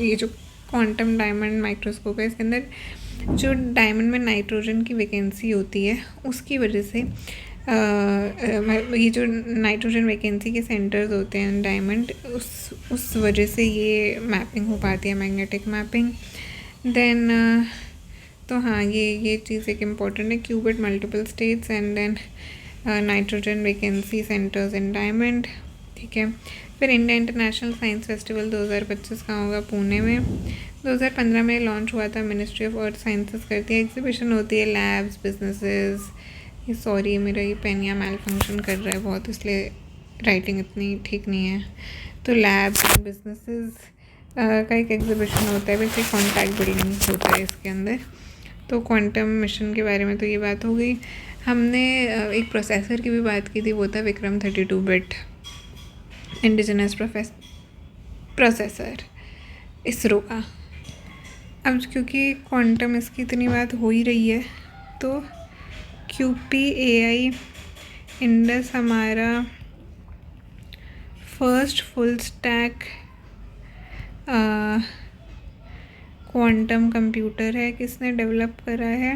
ये जो क्वांटम डायमंड माइक्रोस्कोप है, इसके अंदर जो डायमंड में नाइट्रोजन की वैकेंसी होती है उसकी वजह से ये जो नाइट्रोजन वैकेंसी के सेंटर्स होते हैं डायमंड, उस वजह से ये मैपिंग हो पाती है, मैग्नेटिक मैपिंग। देन तो हाँ, ये चीज़ एक इम्पॉर्टेंट है, qubit multiple states and then nitrogen vacancy centres in diamond. ठीक है। फिर इंडिया इंटरनेशनल साइंस फेस्टिवल 2025 का होगा पुणे में। 2015 में लॉन्च हुआ था, मिनिस्ट्री ऑफ अर्थ साइंसेस करती है, एग्जीबिशन होती है, लैब्स, बिजनेसेस। ये सॉरी, मेरा ये पेन या मेल फंक्शन कर रहा है बहुत, इसलिए राइटिंग इतनी ठीक नहीं है। तो लैब्स एंड बिजनेसेस का एक एग्जीबिशन होता है, वैसे कॉन्टैक्ट बिल्डिंग होता है इसके अंदर। तो क्वांटम मिशन के बारे में तो ये बात हो गई। हमने एक प्रोसेसर की भी बात की थी, वो था Vikram 32 bit indigenous processor ISRO का। अब क्योंकि क्वांटम इसकी इतनी बात हो ही रही है, तो QP AI इंडस हमारा first full stack quantum computer है। किसने डेवलप करा है?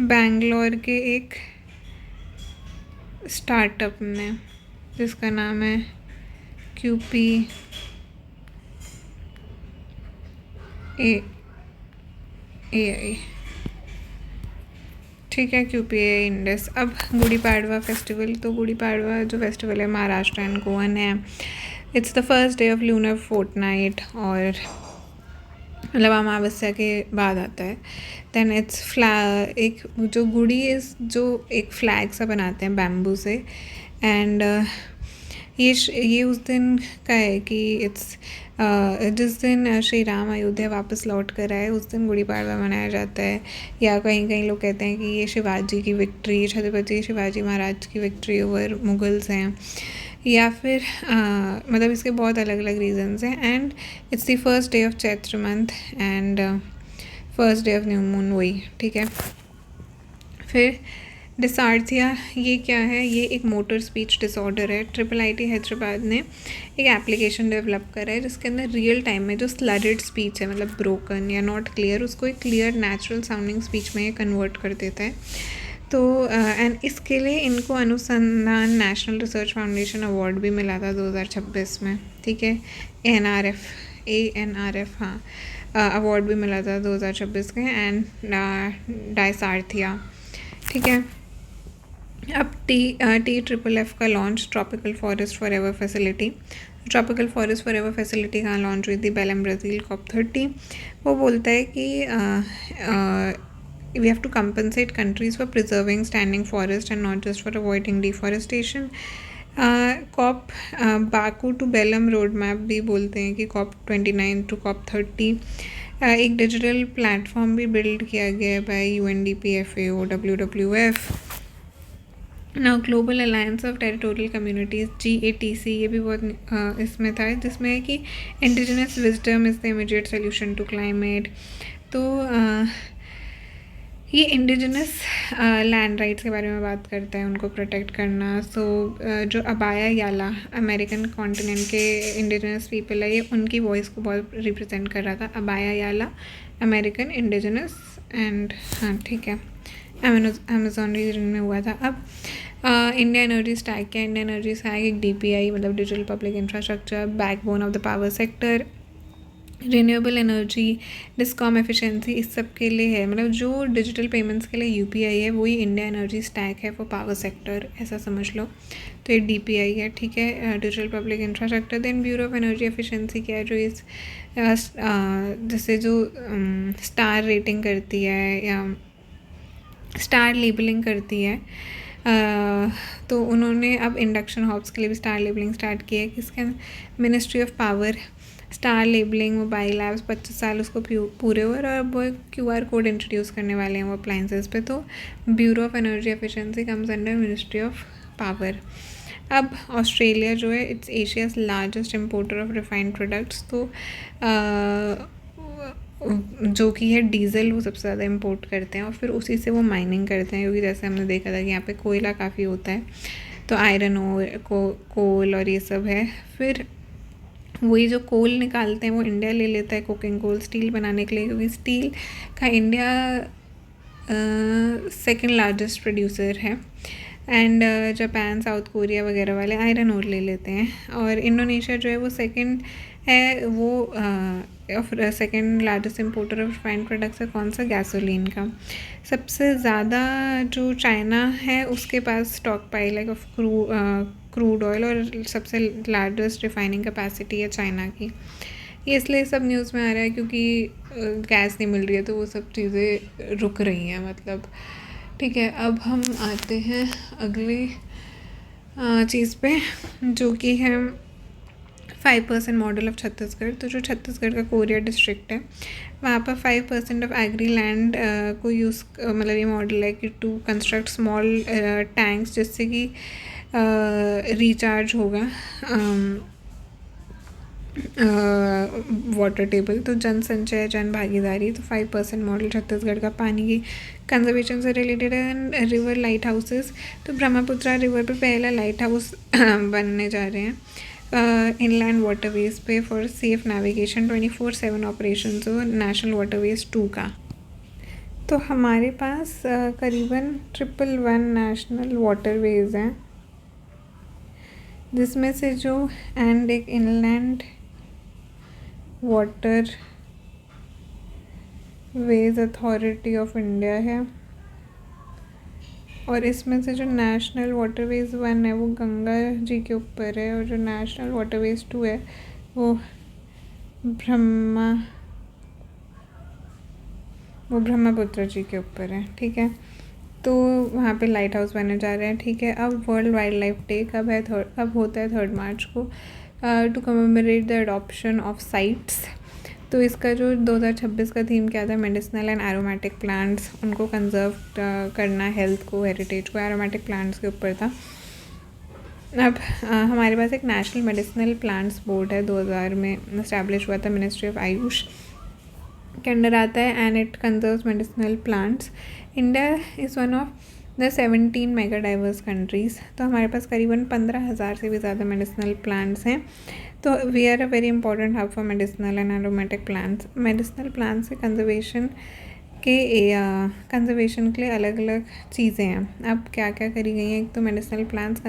बैंगलोर के एक स्टार्टअप ने, जिसका नाम है QPAI। ठीक है, QPAI इंडस। अब गुड़ी पाड़वा फेस्टिवल, तो गुड़ी पाड़वा जो फेस्टिवल है महाराष्ट्र एंड गोवन है। It's the first day of lunar fortnight, और मतलब अमावस्या के बाद आता है। देन इट्स एक जो गुड़ी इस जो एक फ्लैग सा बनाते हैं बैम्बू से, एंड ये उस दिन का है कि इट्स जिस दिन श्री राम अयोध्या वापस लौट कर आए, उस दिन गुड़ी पाड़वा मनाया जाता है। या कहीं कहीं लोग कहते हैं कि ये शिवाजी की विक्ट्री, छत्रपति शिवाजी महाराज की विक्ट्री ओवर मुगल्स हैं, या फिर मतलब इसके बहुत अलग अलग रीजंस हैं। And it's the first day of Chaitra month and first day of new moon, वही। ठीक है। फिर डिसार्थिया, ये क्या है? ये एक मोटर स्पीच डिसऑर्डर है। IIIT हैदराबाद ने एक एप्लीकेशन डेवलप करा है, जिसके अंदर रियल टाइम में जो स्लडेड स्पीच है, मतलब ब्रोकन या नॉट क्लियर, उसको एक क्लियर नेचुरल साउंडिंग स्पीच में कन्वर्ट कर देता है। तो एंड इसके लिए इनको अनुसंधान नेशनल रिसर्च फाउंडेशन अवार्ड भी मिला था 2026 में। ठीक है। ANRF हाँ, अवार्ड भी मिला था 2026 के। एंड डायसार्थिया। ठीक है। अब TFFF का launch, tropical forest forever facility. Tropical forest forever facility कहाँ लॉन्च हुई थी? Belum, Brazil, COP30। वो बोलता है कि we have to compensate countries for preserving standing forest and not just for avoiding deforestation. Baku to Belem road map भी बोलते हैं कि COP29 to COP30 एक डिजिटल प्लेटफॉर्म भी बिल्ड किया गया है by UNDP, FAO, WWF। Now global alliance of territorial communities, GATC, ये भी बहुत इसमें था, जिसमें है कि indigenous wisdom is the immediate solution to climate. तो ये इंडिजिनस लैंड राइट्स के बारे में बात करता है, उनको प्रोटेक्ट करना। सो जो अबाया याला अमेरिकन कॉन्टिनेंट के इंडिजिनस पीपल है, ये उनकी वॉइस को बहुत रिप्रेजेंट कर रहा था। अबाया याला अमेरिकन इंडिजिनस एंड हाँ ठीक है, अमेजोन रीजन में हुआ था। अब इंडिया एनर्जी स्टैक क्या? इंडिया एनर्जी स्टैक एक DPI मतलब digital public infrastructure, backbone of the power sector, renewable energy, discom efficiency, इस सब के लिए है। मतलब जो डिजिटल पेमेंट्स के लिए UPI है, वही इंडिया एनर्जी स्टैक है फॉर पावर सेक्टर, ऐसा समझ लो। तो ये DPI है। ठीक है, digital public infrastructure. Then bureau of energy efficiency क्या है? जो इस जैसे जो स्टार रेटिंग करती है या स्टार लेबलिंग करती है, तो उन्होंने अब इंडक्शन हॉब्स के लिए भी स्टार लेबलिंग स्टार्ट की है। किसके? Ministry of power star labelling, mobile apps, 25 साल उसको पूरे हुए और अब वो QR कोड इंट्रोड्यूस करने वाले हैं वो अप्लाइंसेस पे। तो bureau of energy efficiency comes under ministry of power. अब ऑस्ट्रेलिया जो है it's Asia's largest importer of refined products. तो जो कि है डीजल, वो सबसे ज़्यादा इंपोर्ट करते हैं और फिर उसी से वो माइनिंग करते हैं, क्योंकि जैसे हमने देखा था कि यहाँ पे कोयला काफ़ी होता है, तो आयरन और कोल और ये सब है। फिर वही जो कोल निकालते हैं वो इंडिया ले लेता है, कुकिंग कोल स्टील बनाने के लिए, क्योंकि स्टील का इंडिया सेकंड लार्जेस्ट प्रोड्यूसर है। एंड जापान, साउथ कोरिया वगैरह वाले आयरन ओर ले लेते हैं। और इंडोनेशिया जो है वो सेकंड है, वो second largest importer of refined products है। कौन सा? गैसोलीन का। सबसे ज़्यादा जो चाइना है उसके पास स्टॉक पाइल है ऑफ क्रूड ऑयल, और सबसे लार्जेस्ट रिफाइनिंग कैपेसिटी है चाइना की। ये इसलिए सब न्यूज़ में आ रहा है क्योंकि गैस नहीं मिल रही है, तो वो सब चीज़ें रुक रही हैं मतलब। ठीक है, अब हम आते हैं अगली चीज़ पे, जो कि है 5% मॉडल ऑफ छत्तीसगढ़। तो जो छत्तीसगढ़ का कोरिया डिस्ट्रिक्ट है, वहाँ पर 5% ऑफ एग्री लैंड को यूज़, मतलब ये मॉडल है कि टू कंस्ट्रक्ट स्मॉल टैंक्स, जिससे कि रिचार्ज होगा वाटर टेबल। तो जन संचय, जन भागीदारी। तो 5% मॉडल छत्तीसगढ़ का पानी की कंजर्वेशन से रिलेटेड है। रिवर लाइट हाउसेस, तो ब्रह्मपुत्रा रिवर पे पहला लाइट हाउस बनने जा रहे हैं। इनलैंड वाटरवेज पे फॉर सेफ नेविगेशन 24/7 ऑपरेशन हो नेशनल वाटरवेज 2 का। तो हमारे पास करीबन 111 नेशनल वाटरवेज हैं, जिसमें से जो एंड एक inland water veg authority of India है, और इसमें से जो नेशनल वाटरवेज 1 है वो गंगा जी के ऊपर है, और जो नेशनल वाटरवेज 2 है वो ब्रह्मपुत्र जी के ऊपर है। ठीक है, तो वहाँ पे लाइट हाउस बनने जा रहे हैं। ठीक है, अब वर्ल्ड वाइल्ड लाइफ डे कब है? अब होता है 3 मार्च को, to commemorate the adoption of sites. तो इसका जो 2026 का थीम क्या था? मेडिसिनल एंड एरोमेटिक प्लांट्स, उनको कंजर्व करना, हेल्थ को, हेरिटेज को, एरोमेटिक प्लांट्स के ऊपर था। अब हमारे पास एक नेशनल मेडिसिनल प्लांट्स बोर्ड है, 2000 में इस्टेब्लिश हुआ था, मिनिस्ट्री ऑफ आयुष के अंडर आता है, and it conserves medicinal plants. India is one of the 17 mega diverse countries. तो हमारे पास करीबन 15,000 से भी ज़्यादा मेडिसिनल प्लांट्स हैं। तो we are a very important hub for medicinal and aromatic plants. Medicinal plants के कंजर्वेशन के लिए अलग अलग चीज़ें हैं। अब क्या क्या करी गई हैं? एक तो मेडिसिनल प्लांट्स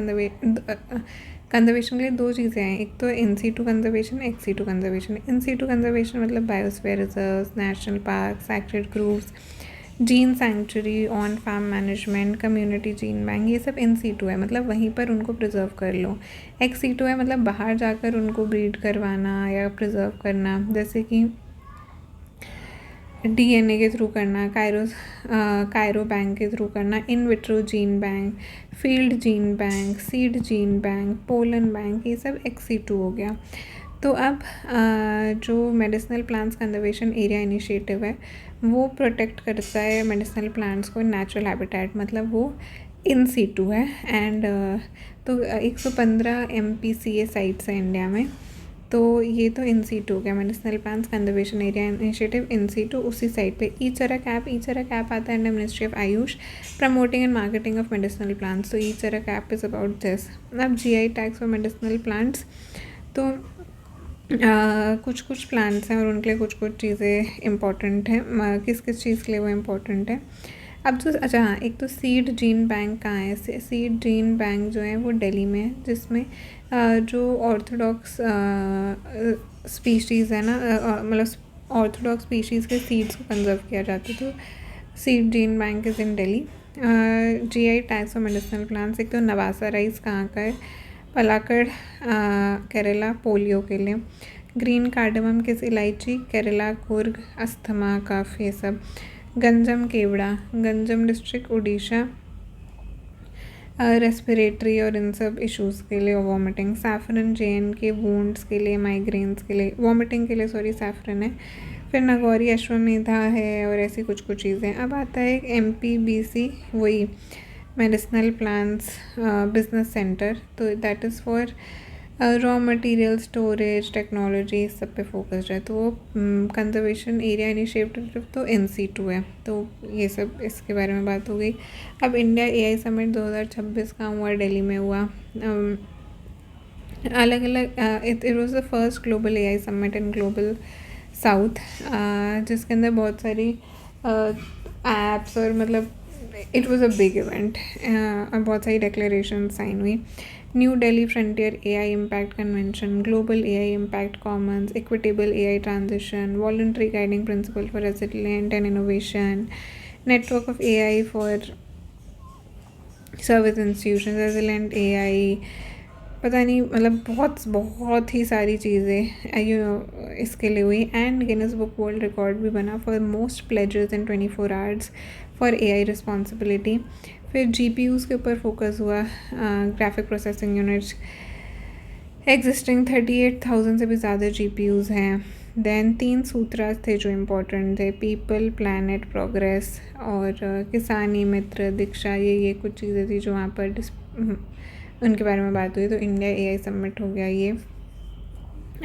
कंजर्वेशन के लिए 2 चीज़ें हैं, एक तो in-situ conservation, ex-situ conservation. in-situ conservation मतलब biosphere reserves, national park, sacred groves, gene sanctuary, on farm management, community gene bank, ये सब in-situ है, मतलब वहीं पर उनको प्रिजर्व कर लो। ex-situ है मतलब बाहर जाकर उनको ब्रीड करवाना या प्रिजर्व करना, जैसे कि DNA के थ्रू करना, कायरो बैंक के थ्रू करना, in vitro gene bank, field gene bank, seed gene bank, pollen bank, ये सब ex-situ हो गया। तो अब जो medicinal plants conservation area initiative है वो प्रोटेक्ट करता है मेडिसिनल प्लांट्स को नेचुरल हैबिटेट, मतलब वो in-situ है। एंड तो 115 MPCA साइट्स हैं इंडिया में, तो ये तो in-situ हो गया, medicinal plants conservation area initiative in-situ उसी साइट पे। ईच अ कैप आता है under ministry of Ayush, promoting and marketing of medicinal plants. तो ईच अ कैप इज़ अबाउट दिस। अब GI tags for medicinal plants, तो कुछ प्लांट्स हैं और उनके लिए कुछ चीज़ें इम्पॉर्टेंट हैं। किस चीज़ के लिए वो इम्पॉर्टेंट है? अब तो अच्छा हाँ, एक तो सीड जीन बैंक कहाँ है? सीड जीन बैंक जो है वो दिल्ली में है, जिसमें जो ऑर्थोडॉक्स स्पीशीज़ है ना, मतलब ऑर्थोडॉक्स स्पीशीज़ के सीड्स को कंजर्व किया जाता है। तो seed gene bank is in Delhi. GI tags for medicinal plants, एक तो नवासा राइस कहाँ का है? पलाक्कड़ केरला, पोलियो के लिए। ग्रीन कार्डमम किस इलायची? केरला, कुर्ग, अस्थमा, कफ, ये सब। गंजम केवड़ा, गंजम डिस्ट्रिक्ट, उड़ीसा। रेस्पिरेटरी और इन सब इश्यूज़ के लिए वॉमिटिंग। सैफरन जेन के वूंड्स के लिए, माइग्रेन्स के लिए, वॉमिटिंग के लिए सॉरी सैफरन है। फिर नागौरी अश्वमेधा है और ऐसी कुछ कुछ चीज़ें। अब आता है MPBC, वही मेडिसिनल प्लांट्स बिजनेस सेंटर, तो that is for raw material storage technology, इस सब पे फोकस्ड है। तो वो कंजर्वेशन एरिया इनिशिएटिव तो NC2 है। तो ये सब इसके बारे में बात हो गई। अब इंडिया AI समिट 2026 का हुआ, दिल्ली में हुआ। अलग अलग it was the first global AI summit in global south, जिसके अंदर बहुत सारी एप्स और मतलब it was a big event. और बहुत सारी डिक्लेरेशन साइन हुई। New Delhi frontier AI impact convention, global AI impact commons, equitable AI transition, voluntary guiding principle for resilient and innovation, network of AI for service institution, resilient AI, पता नहीं मतलब बहुत ही सारी चीज़ें इसके लिए हुई। And Guinness book world record भी बना for most pleasures in 24 hours for AI responsibility. फिर GPUs के ऊपर फोकस हुआ, ग्राफिक प्रोसेसिंग यूनिट्स एग्जिस्टिंग 38,000 से भी ज़्यादा GPUs हैं। देन 3 सूत्रास थे जो इम्पोर्टेंट थे, पीपल, प्लानट, प्रोग्रेस, और किसानी मित्र, दीक्षा, ये कुछ चीज़ें थी जो वहाँ पर उनके बारे में बात हुई। तो इंडिया AI समिट हो गया ये।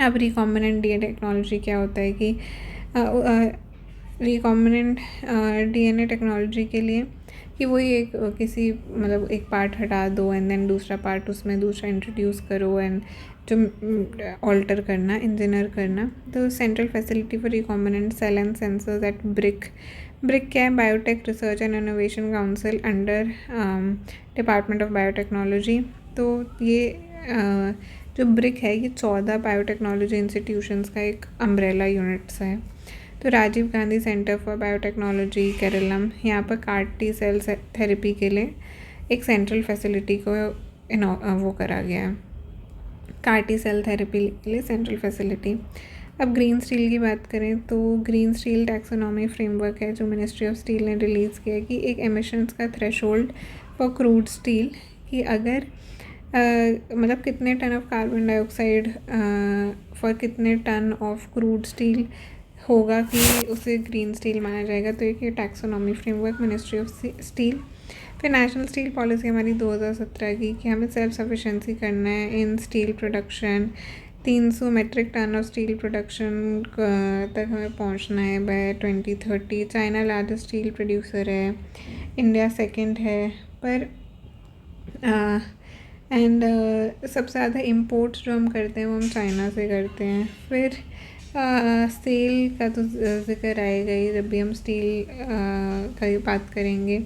अब रिकॉम्बिनेंट DNA टेक्नोलॉजी क्या होता है कि रिकॉम्बिनेंट DNA टेक्नोलॉजी के लिए कि वही एक किसी मतलब एक पार्ट हटा दो एंड देन दूसरा पार्ट उसमें दूसरा इंट्रोड्यूस करो एंड जो ऑल्टर करना, इंजीनियर करना। तो central facility for recombinant cell and sensors at BRIC क्या है, biotech research and innovation council under department of biotechnology. तो ये जो ब्रिक है ये 14 बायोटेक्नोलॉजी इंस्टीट्यूशंस का एक अम्ब्रेला यूनिट्स है। तो Rajiv Gandhi centre for biotechnology Keralam, यहाँ पर CAR-T सेल थेरेपी के लिए एक सेंट्रल फैसिलिटी को वो करा गया है, CAR-T सेल थेरेपी के लिए सेंट्रल फैसिलिटी। अब ग्रीन स्टील की बात करें तो ग्रीन स्टील टैक्सोनॉमी फ्रेमवर्क है जो मिनिस्ट्री ऑफ स्टील ने रिलीज़ किया है कि एक एमिशंस का थ्रेशोल्ड फॉर क्रूड स्टील कि अगर मतलब कितने ton of carbon dioxide for कितने टन ऑफ क्रूड स्टील होगा कि उसे ग्रीन स्टील माना जाएगा। तो एक ये taxonomy framework ministry of steel. फिर नेशनल स्टील पॉलिसी हमारी 2017 की कि हमें सेल्फ सफिशेंसी करना है in steel production, 300 metric tonne of steel production तक हमें पहुंचना है by 2030। China largest steel producer है, इंडिया सेकंड है, पर एंड सबसे ज़्यादा इम्पोर्ट्स जो हम करते हैं वो हम चाइना से करते हैं। फिर स्टील का तो जिक्र आएगा ही जब भी हम स्टील का बात करेंगे।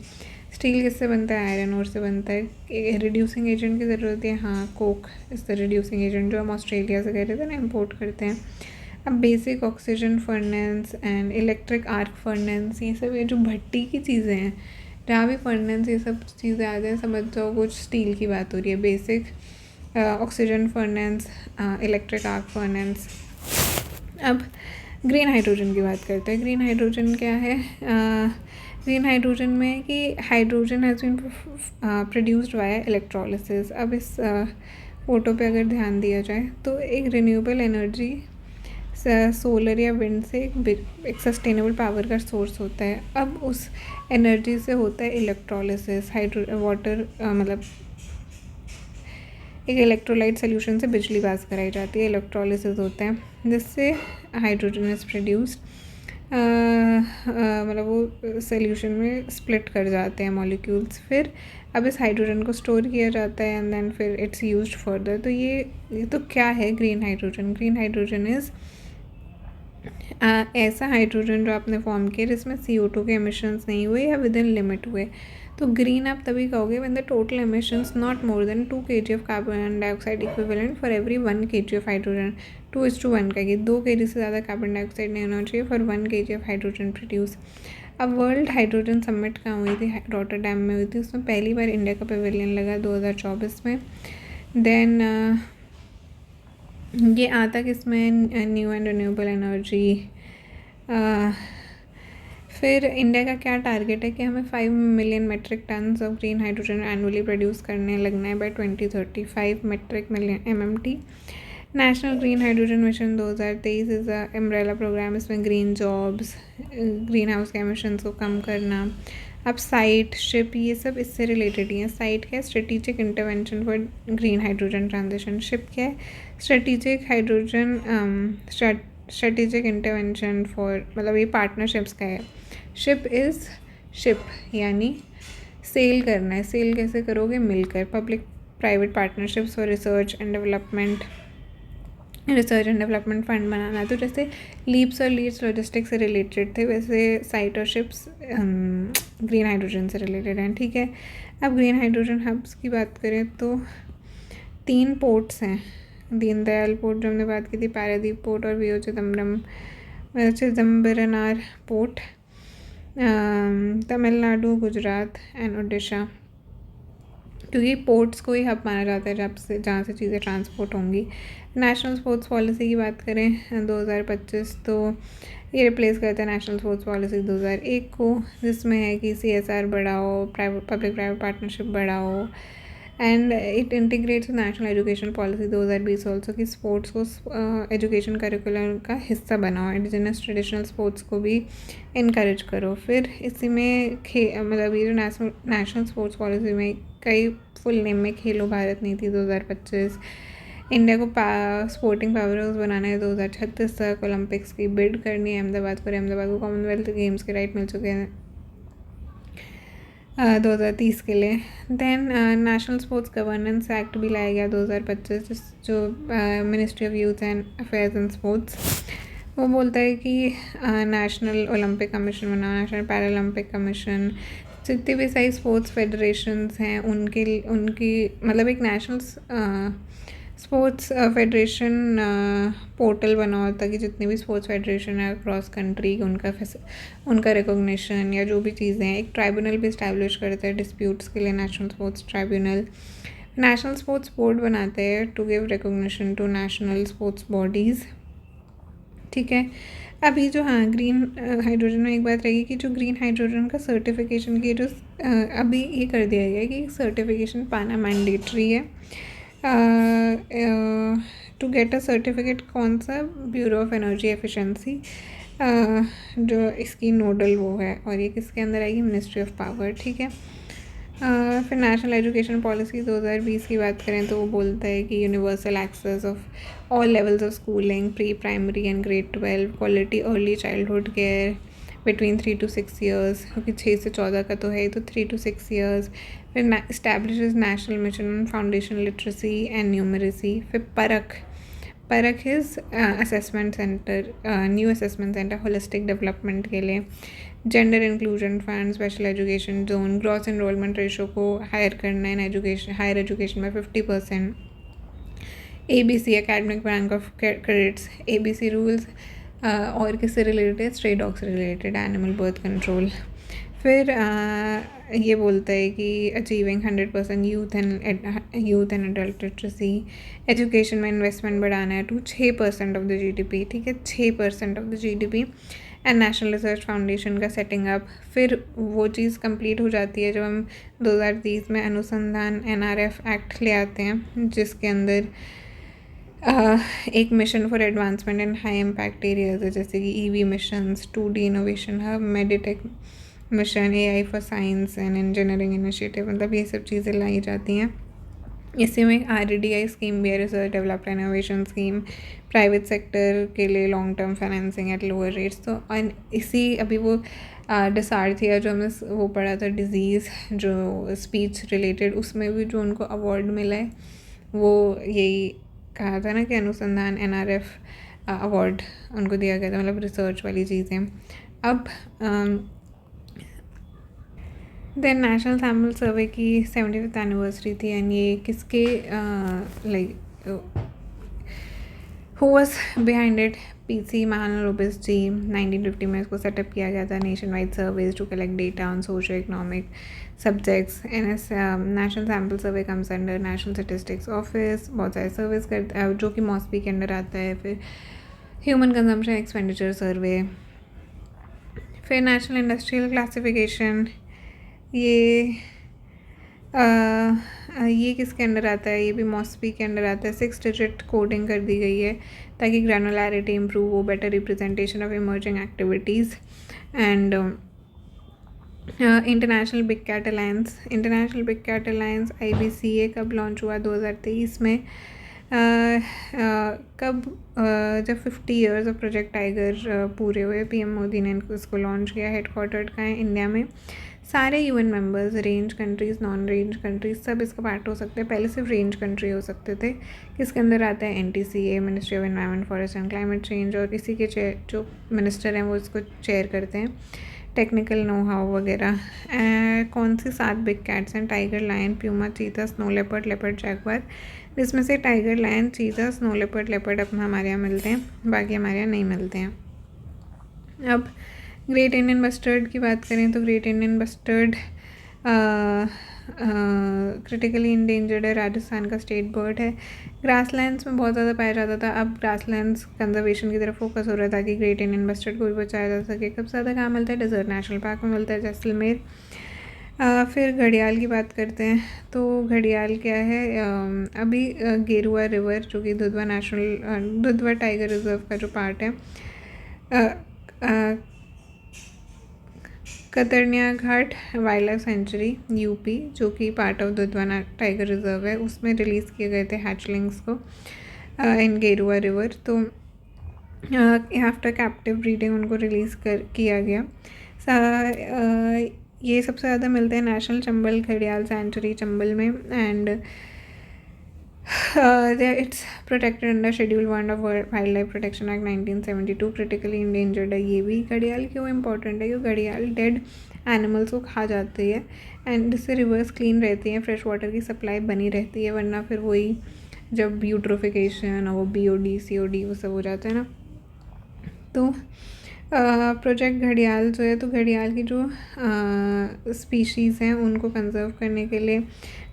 स्टील किससे बनता है? आयरन ओर से बनता है। रिड्यूसिंग एजेंट की ज़रूरत है, हाँ कोक इस द रिड्यूसिंग एजेंट जो हम ऑस्ट्रेलिया से कह रहे थे ना इम्पोर्ट करते हैं। अब basic oxygen furnace and electric arc furnace, ये सब ये जो भट्टी की चीज़ें हैं, जहाँ भी फर्नेंस ये सब चीज़ें आ जाए समझ जाओ कुछ स्टील की बात हो रही है। Basic oxygen furnace, electric arc furnace. अब ग्रीन हाइड्रोजन की बात करते हैं। ग्रीन हाइड्रोजन क्या है? ग्रीन हाइड्रोजन में कि hydrogen has been produced via electrolysis. अब इस फोटो पे अगर ध्यान दिया जाए तो एक रिन्यूएबल एनर्जी सोलर या विंड से एक सस्टेनेबल पावर का सोर्स होता है। अब उस एनर्जी से होता है इलेक्ट्रोलिसिस, वाटर मतलब एक इलेक्ट्रोलाइट सोल्यूशन से बिजली पास कराई जाती है, इलेक्ट्रोलिसिस होता है जिससे हाइड्रोजन इज प्रोड्यूस्ड। मतलब वो सोल्यूशन में स्प्लिट कर जाते हैं मॉलिक्यूल्स। फिर अब इस हाइड्रोजन को स्टोर किया जाता है एंड देन फिर इट्स यूज्ड फर्दर। तो ये तो क्या है green hydrogen? Green hydrogen is ऐसा हाइड्रोजन जो आपने फॉर्म किया जिसमें CO2 के एमिशंस नहीं हुए या विद इन लिमिट हुए। तो ग्रीन आप तभी कहोगे when the total emissions not more than 2 kg of carbon dioxide equivalent for every 1 kg of hydrogen. 2:1 का, कि 2 kg से ज़्यादा कार्बन डाइऑक्साइड नहीं होना चाहिए for 1 kg of hydrogen produce. अब वर्ल्ड हाइड्रोजन समिट कहाँ हुई थी? रॉटरडैम में हुई थी। उसमें पहली बार इंडिया का पेविलियन लगा 2024 में। देन ये आता किसमें? New and renewable energy. फिर इंडिया का क्या टारगेट है कि हमें 5 million metric tons of green hydrogen annually produce करने लगना है by 2030, 5 metric million MMT। National green hydrogen mission 2023 is a umbrella programme. इसमें ग्रीन जॉब्स, ग्रीन हाउस के एमिशंस को कम करना। अब साइट, शिप, ये सब इससे रिलेटेड ही है। साइट क्या है? Strategic intervention for green hydrogen transition. Ship क्या है? Strategic hydrogen strategic intervention for, मतलब ये पार्टनरशिप्स का है। शिप इज़ शिप यानी सेल करना है। सेल कैसे करोगे? मिलकर। Public private partnerships for research and development fund बनाना। तो जैसे लीप्स और लीड्स लॉजिस्टिक्स से रिलेटेड थे, वैसे साइट और शिप्स ग्रीन हाइड्रोजन से रिलेटेड हैं। ठीक है, अब ग्रीन हाइड्रोजन हब्स की बात करें तो 3 पोर्ट्स हैं। दीनदयाल पोर्ट जो हमने बात की थी, पारादीप पोर्ट, और VO Chidambaranar port, Tamil Nadu, Gujarat and Orissa. क्योंकि पोर्ट्स को ही हब माना जाता है जहाँ से चीज़ें ट्रांसपोर्ट होंगी। नेशनल स्पोर्ट्स पॉलिसी की बात करें 2025, तो ये रिप्लेस करता है नेशनल स्पोर्ट्स पॉलिसी 2001 को, जिसमें है कि CSR बढ़ाओ, पब्लिक प्राइवेट पार्टनरशिप बढ़ाओ, and it integrates national education policy 2020 also, कि स्पोर्ट्स को एजुकेशन करिकुलम का हिस्सा बनाओ। इंडिजिनस ट्रेडिशनल स्पोर्ट्स को भी इनकरेज करो। फिर इसी में मतलब ये जो नेशनल स्पोर्ट्स पॉलिसी में कई फुल नेम में खेलो भारत नीति 2025, इंडिया को स्पोर्टिंग पावर हाउस बनाना है 2036 तक, ओलंपिक्स की बिड करनी है अहमदाबाद को कॉमनवेल्थ गेम्स के राइट मिल चुके हैं 2030 के लिए। Then national sports governance act भी लाया गया 2025, जो ministry of youth and affairs and sports, वो बोलता है कि नेशनल ओलंपिक कमीशन बनाना, नेशनल पैरालंपिक कमीशन, जितनी भी सारी स्पोर्ट्स फेडरेशंस हैं उनकी मतलब एक नेशनल स्पोर्ट्स फेडरेशन पोर्टल बनाओ, ताकि जितनी भी स्पोर्ट्स फेडरेशन है अक्रॉस कंट्री उनका रिकॉग्निशन या जो भी चीज़ें हैं। एक ट्राइब्यूनल भी इस्टेब्लिश करते हैं डिस्प्यूट्स के लिए, national sports tribunal. National sports board बनाते हैं to give recognition to national sports bodies. ठीक है, अभी जो ग्रीन हाइड्रोजन में एक बात रहेगी कि जो ग्रीन हाइड्रोजन का सर्टिफिकेशन की जो अभी ये कर दिया गया है कि सर्टिफिकेशन पाना मैंडेटरी है। टू गेट अ सर्टिफिकेट, कौन सा? ब्यूरो ऑफ एनर्जी एफिशिएंसी, जो इसकी नोडल वो है, और ये किसके अंदर आएगी? Ministry of power. ठीक है, फिर नेशनल एजुकेशन पॉलिसी 2020 की बात करें तो वो बोलता है कि universal access of all levels of schooling, pre primary and grade 12, quality early childhood care between 3 to 6 years, क्योंकि 6 से 14 का तो है, तो 3 to 6 years। फिर establishes national mission on foundation literacy and numeracy. फिर परख is assessment centre, new assessment centre holistic development के लिए। Gender inclusion fund, special education zone, gross enrolment ratio को हायर करना है हायर एजुकेशन में 50%। ABC academic bank of credits, ABC rules, और किससे रिलेटेड है? स्ट्रे डॉग से रिलेटेड, एनिमल बर्थ कंट्रोल। फिर ये बोलता है कि achieving 100% youth and adult literacy, education में इन्वेस्टमेंट बढ़ाना है टू 6% ऑफ द GDP। ठीक है, 6% of the GDP, and national research foundation का सेटिंग अप। फिर वो चीज़ कंप्लीट हो जाती है जब हम 2030 में अनुसंधान NRF एक्ट ले आते हैं, जिसके अंदर एक mission for advancement in high impact areas है, जैसे कि EV missions, 2D innovation hub, Meditech mission, AI for science and engineering initiative, मतलब ये सब चीज़ें लाई जाती हैं। इसी में RDI स्कीम भी है, research development innovation scheme, private sector के लिए long term financing at lower rates. तो इसी अभी वो डिसार्थिया जो हमने वो पढ़ा था डिज़ीज़, जो स्पीच रिलेटेड, उसमें भी जो उनको अवार्ड मिला है वो यही कहा था ना कि अनुसंधान NRF अवार्ड उनको दिया गया था, मतलब रिसर्च वाली चीज़ें। अब देन नेशनल सैम्पल सर्वे की 75th एनिवर्सरी थी, एंड ये किसके who was behind it? PC Mahalanobis ji. 1950 में इसको सेटअप किया गया था, nation wide surveys to collect data on socio economic subjects. National sample survey comes under national statistics office, बहुत सारे सर्वेज करता है जो कि मॉस्पी के अंडर आता है। फिर ह्यूमन कंजम्पशन एक्सपेंडिचर सर्वे, फिर नेशनल इंडस्ट्रियल क्लासिफिकेशन, ये ये किसके अंडर आता है, ये भी मॉस्पी के अंडर आता है। 6 डिजिट कोडिंग कर दी गई है ताकि ग्रैनुलैरिटी इंप्रूव हो, better representation of emerging activities. And international big cat alliance, IBCA कब लॉन्च हुआ, 2023 में। कब, जब 50 ईयर्स ऑफ प्रोजेक्ट टाइगर पूरे हुए, PM मोदी ने इसको लॉन्च किया। हेडक्वार्टर्ड कहाँ है, इंडिया में। सारे UN members, range countries, non range countries, सब इसका पार्ट हो सकते हैं। पहले सिर्फ रेंज कंट्री हो सकते थे। किसके अंदर आता है, NTCA, ministry of environment, forest and climate change, और इसी के जो मिनिस्टर हैं वो इसको चेयर करते हैं। टेक्निकल नो हाउ वगैरह। कौन सी 7 बिग कैट्स हैं, टाइगर, लायन, प्यूमा, चीता, स्नो लेपर्ड, जैगुआर। जिसमें से टाइगर, लायन, चीता, स्नो लेपर्ड अपना हमारे यहाँ मिलते हैं, बाकी हमारे यहाँ नहीं मिलते हैं। अब ग्रेट इंडियन बस्टर्ड की बात करें तो great Indian bustard critically endangered है, राजस्थान का स्टेट बर्ड है। ग्रासलैंड्स में बहुत ज़्यादा पाया जाता था, अब ग्रासलैंड्स कंजर्वेशन की तरफ फोकस हो रहा था कि ग्रेट इंडियन बस्टर्ड को भी बचाया जा सके। कब ज़्यादा कहाँ मिलता है, डेजर्ट नेशनल पार्क में मिलता है, जैसलमेर। फिर घड़ियाल की बात करते हैं तो घड़ियाल क्या है, अभी गेरुआ रिवर जो कि दुधवा टाइगर रिजर्व का जो पार्ट है, कतरनिया घाट वाइल्ड लाइफ सेंचुरी UP जो कि part of Dudhwa tiger reserve है, उसमें रिलीज़ किए गए थे हैचलिंग्स को इन गेरुआ रिवर। तो आफ्टर कैप्टिव ब्रीडिंग उनको रिलीज़ किया गया। ये सबसे ज़्यादा मिलते हैं नेशनल चंबल घड़ियाल सेंचुरी चंबल में। And it's protected under schedule 1 of wild life protection act 1972। Critically endangered है ये भी। घड़ियाल क्यों इंपॉर्टेंट है, क्योंकि घड़ियाल डेड एनिमल्स को खा जाती है एंड इससे रिवर्स क्लीन रहती है, फ्रेश वाटर की सप्लाई बनी रहती है। वरना फिर वही जब यूट्रोफिकेशन और वो BOD COD वो सब हो जाता है ना। तो प्रोजेक्ट घड़ियाल जो है, तो घड़ियाल की जो स्पीशीज़ हैं उनको कंजर्व करने के लिए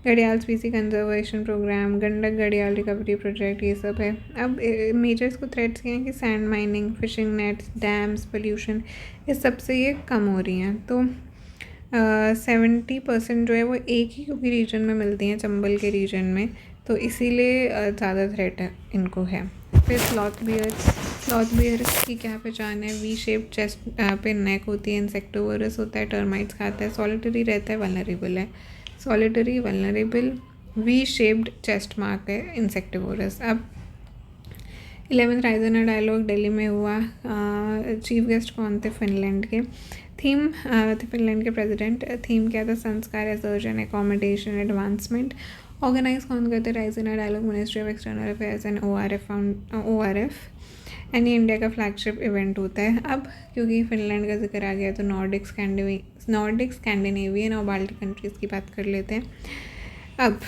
घड़ियाल स्पीसी कंजर्वेशन प्रोग्राम, गंडक घड़ियाल रिकवरी प्रोजेक्ट, ये सब है। अब मेजर इसको थ्रेट्स क्या हैं कि sand mining, fishing nets, dams, pollution, इस सब से ये कम हो रही हैं। तो 70% जो है वो एक ही क्योंकि रीजन में मिलती हैं, चंबल के रीजन में, तो इसीलिए ज़्यादा थ्रेट है इनको है। फिर स्लॉथ बियर की क्या पहचान है, V शेप चेस्ट पे नेक होती है, इंसेक्टोवरस होता है, टर्माइट्स खाता है, सॉलिटरी रहता है, वल्नरेबल है। Solitary, vulnerable, V shaped chest mark है, इंसेक्टिवोरस। अब 11th राइजनर डायलॉग दिल्ली में हुआ। चीफ गेस्ट कौन थे, फिनलैंड के। थीम थे फिनलैंड के प्रेसिडेंट। थीम क्या था, Sanskar, research and accommodation, advancement. Organise कौन करते, Raisina dialogue, ministry of external affairs and ORF। And ये इंडिया का फ्लैगशिप इवेंट होता है। अब क्योंकि फिनलैंड का जिक्र आ गया तो नॉर्डिक, स्कैंडिनेवियन और बाल्टिक कंट्रीज़ की बात कर लेते हैं। अब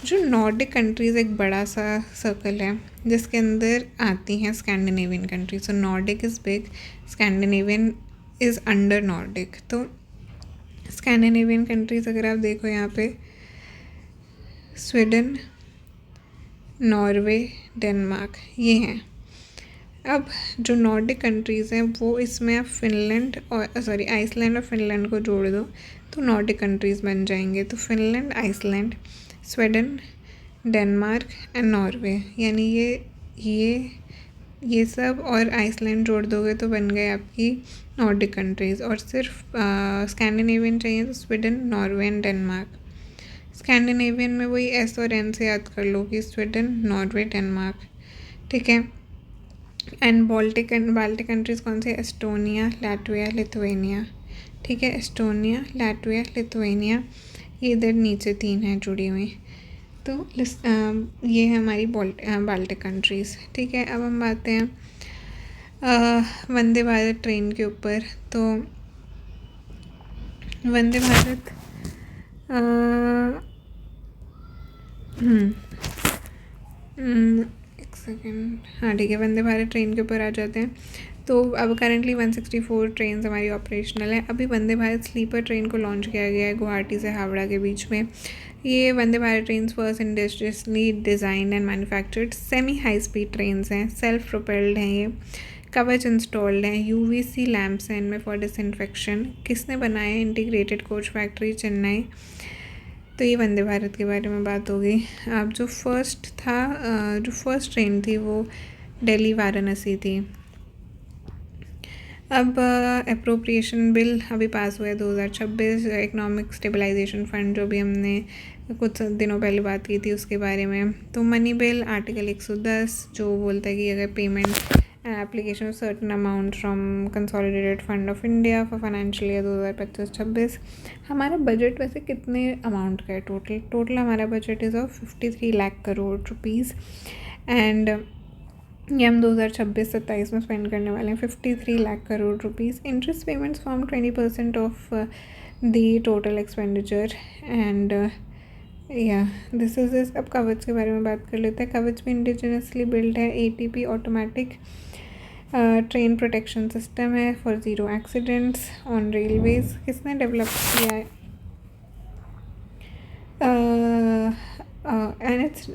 जो नॉर्डिक कंट्रीज़ एक बड़ा सा सर्कल है जिसके अंदर आती हैं Scandinavian countries. So Nordic is big, Scandinavian is under Nordic. तो स्कैंडिनेवियन कंट्रीज़ अगर आप देखो यहाँ पे, स्वीडन, नॉर्वे, डेनमार्क, ये हैं। अब जो नॉर्डिक कंट्रीज़ हैं वो इसमें आप आइसलैंड और फिनलैंड को जोड़ दो तो नॉर्डिक कंट्रीज़ बन जाएंगे। तो Finland, Iceland, Sweden, Denmark and Norway, यानी ये सब और आइसलैंड जोड़ दोगे तो बन गए आपकी नॉर्डिक कंट्रीज़। और सिर्फ स्कैंडिनेवियन चाहिए तो Sweden, Norway and Denmark. Scandinavian में वही S और N से याद कर लो कि स्वीडन, नॉर्वे, डेनमार्क, ठीक है। एंड बाल्टिक कंट्रीज़ कौन से, एस्टोनिया, लाटविया, लिथुआनिया, ठीक है। एस्टोनिया, लाटविया, लिथुआनिया, ये इधर नीचे 3 हैं जुड़ी हुई। तो ये है हमारी बाल्टिक कंट्रीज़, ठीक है। अब हम आते हैं वंदे भारत ट्रेन के ऊपर। तो वंदे भारत एक सेकेंड, हाँ ठीक है, वंदे भारत ट्रेन के ऊपर आ जाते हैं। तो अब करंटली 164 ट्रेन हमारी ऑपरेशनल है। अभी वंदे भारत स्लीपर ट्रेन को लॉन्च किया गया है गुवाहाटी से हावड़ा के बीच में। ये Vande Bharat train first industrially design and manufactured semi high speed train हैं, सेल्फ प्रोपेल्ड हैं, ये कवच इंस्टॉल्ड हैं, यूवीसी लैम्प्स हैं इनमें फॉर डिसइंफेक्शन। किसने बनाया? Integrated coach factory Chennai. तो ये वंदे भारत के बारे में बात हो गई। अब जो फर्स्ट ट्रेन थी वो दिल्ली वाराणसी थी। अब अप्रोप्रिएशन बिल अभी पास हुआ है 2026, इकोनॉमिक स्टेबलाइजेशन फंड जो भी हमने कुछ दिनों पहले बात की थी उसके बारे में। तो मनी बिल आर्टिकल 110 जो बोलता है कि अगर payment application of certain amount from consolidated fund of India for financial year 2025-26। हमारा बजट वैसे कितने अमाउंट का है? टोटल हमारा budget is of 53 lakh crore rupees and ये हम 2026-27 में स्पेंड करने वाले हैं 53 lakh crore rupees. Interest payments form 20% of the total expenditure and या दिस इज दिस। अब कवच के बारे में बात कर लेते हैं। कवच भी इंडिजिनसली बिल्ड है। ATP automatic train protection system है for zero accidents on railways. किसने डेवलप किया है? And it's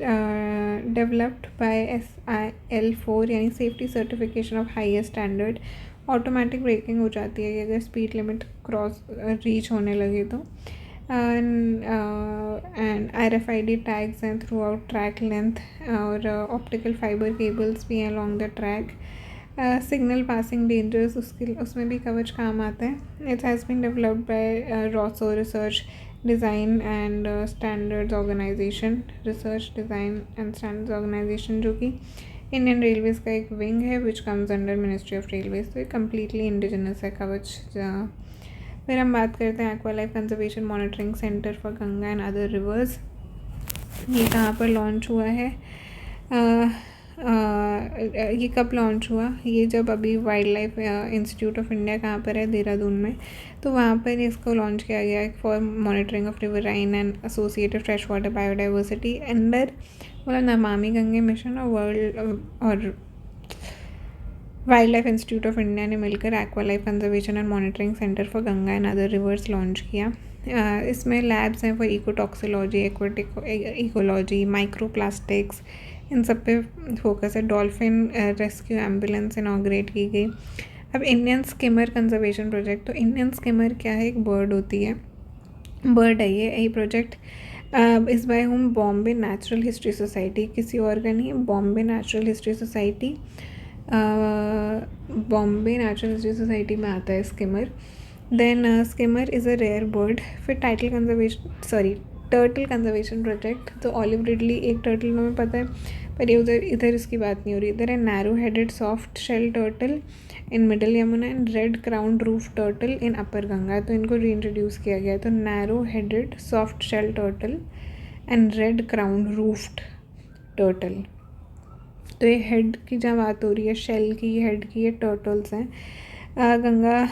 developed by SIL4 यानी safety certification of highest standard. Automatic braking हो जाती है कि अगर स्पीड लिमिट क्रॉस रीच होने लगे तो। एंड RFID टैग्स हैं थ्रू आउट ट्रैक लेंथ और ऑप्टिकल फाइबर केबल्स भी हैं along the track. Signal passing dangers उसमें भी कवच काम आता है। It has been developed by रॉसो research design and standards organisation, research design and standards organisation जो कि इंडियन रेलवेज़ का एक विंग है which comes under ministry of railways. तो ये कम्प्लीटली इंडिजिनस है कवच। फिर हम बात करते हैं aqua life conservation monitoring centre for Ganga and other reverse. ये कहाँ पर लॉन्च हुआ है? ये कब लॉन्च हुआ? ये जब अभी wild life institute of India कहाँ पर है? देहरादून में। तो वहाँ पर इसको लॉन्च किया गया है for monitoring of riverine and associated fresh water biodiversity under मतलब नमामि गंगे मिशन और वर्ल्ड और wild life institute of India ने मिलकर aqua life conservation and monitoring centre for Ganga and other rivers launch किया। इसमें लैब्स हैं for ecotoxicology, aquatic ecology, micro plastics, इन सब पे फोकस है। डॉल्फिन रेस्क्यू एम्बुलेंस इनॉग्रेट की गई। अब इंडियन स्किमर कंजर्वेशन प्रोजेक्ट। तो इंडियन स्किमर क्या है? एक बर्ड होती है, बर्ड है ये project is by home Bombay natural history society, किसी और का नहीं है, Bombay natural history society. Bombay natural history society में आता है skimmer. Then skimmer is a rare bird. फिर टर्टल कंजर्वेशन प्रोजेक्ट। तो ऑलिव रिडली एक टर्टल हमें पता है, पर ये इधर इसकी बात नहीं हो रही। इधर है narrow headed soft shell turtle in middle Yamuna and red crown roof turtle in upper Ganga. तो इनको रीइंट्रोड्यूस किया गया। तो narrow headed soft shell turtle and red crown roofed turtle. तो ये हेड की जहाँ बात हो रही है, शेल की, हेड की, ये टर्टल्स हैं। गंगा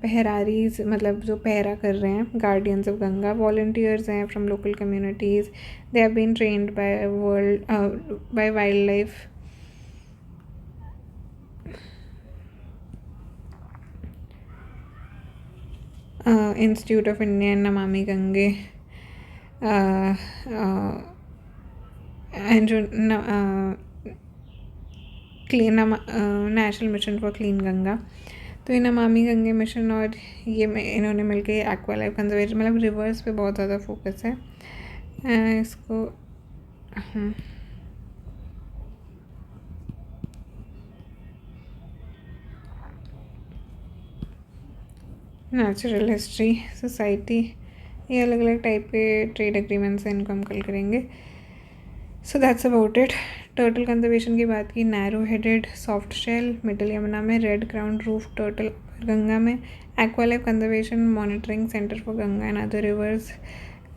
पहरारीज मतलब जो पहरा कर रहे हैं, गार्डियंस ऑफ गंगा, वॉलंटियर्स हैं from local communities. They have been trained by wild life institute of India and Namami Gange and जो clean national mission for clean Ganga. तो ये नमामि गंगे मिशन और ये इन्होंने मिलकर एक्वा लाइफ कंजर्वेशन मतलब रिवर्स पे बहुत ज़्यादा फोकस है इसको। नेचुरल हिस्ट्री सोसाइटी, ये अलग अलग टाइप के ट्रेड एग्रीमेंट्स हैं, इनको हम कल करेंगे। So that's about it. Turtle conservation की बात की, narrow headed soft shell middle Yamuna में, red crown roof turtle Ganga में, aqua life conservation monitoring centre for Ganga and other rivers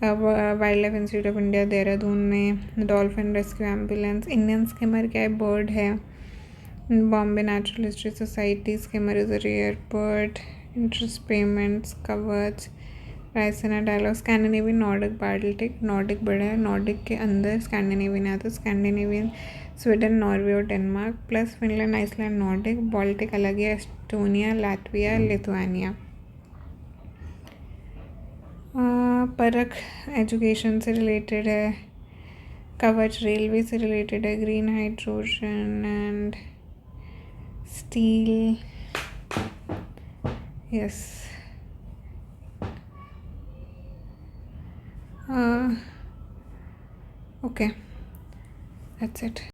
wild life institute of India Dehradun में, dolphin rescue ambulance. Indian skimmer क्या है? Bird है। Bombay natural history society, skimmer is a rare bird. Interest payments, Kavach, Raisina dialogue, Scandinavian, Nordic, Baltic. Nordic बड़ा है, Nordic के अंदर Scandinavian आता है। स्कैंडिनेवियन स्वीडन, नॉर्वे और Denmark plus Finland, Iceland, Nordic. Baltic अलग है, Estonia, Latvia, Lithuania. Parakh education से रिलेटेड है। कवच रेलवे से रिलेटेड है, green hydrogen and steel, yes. Okay, that's it.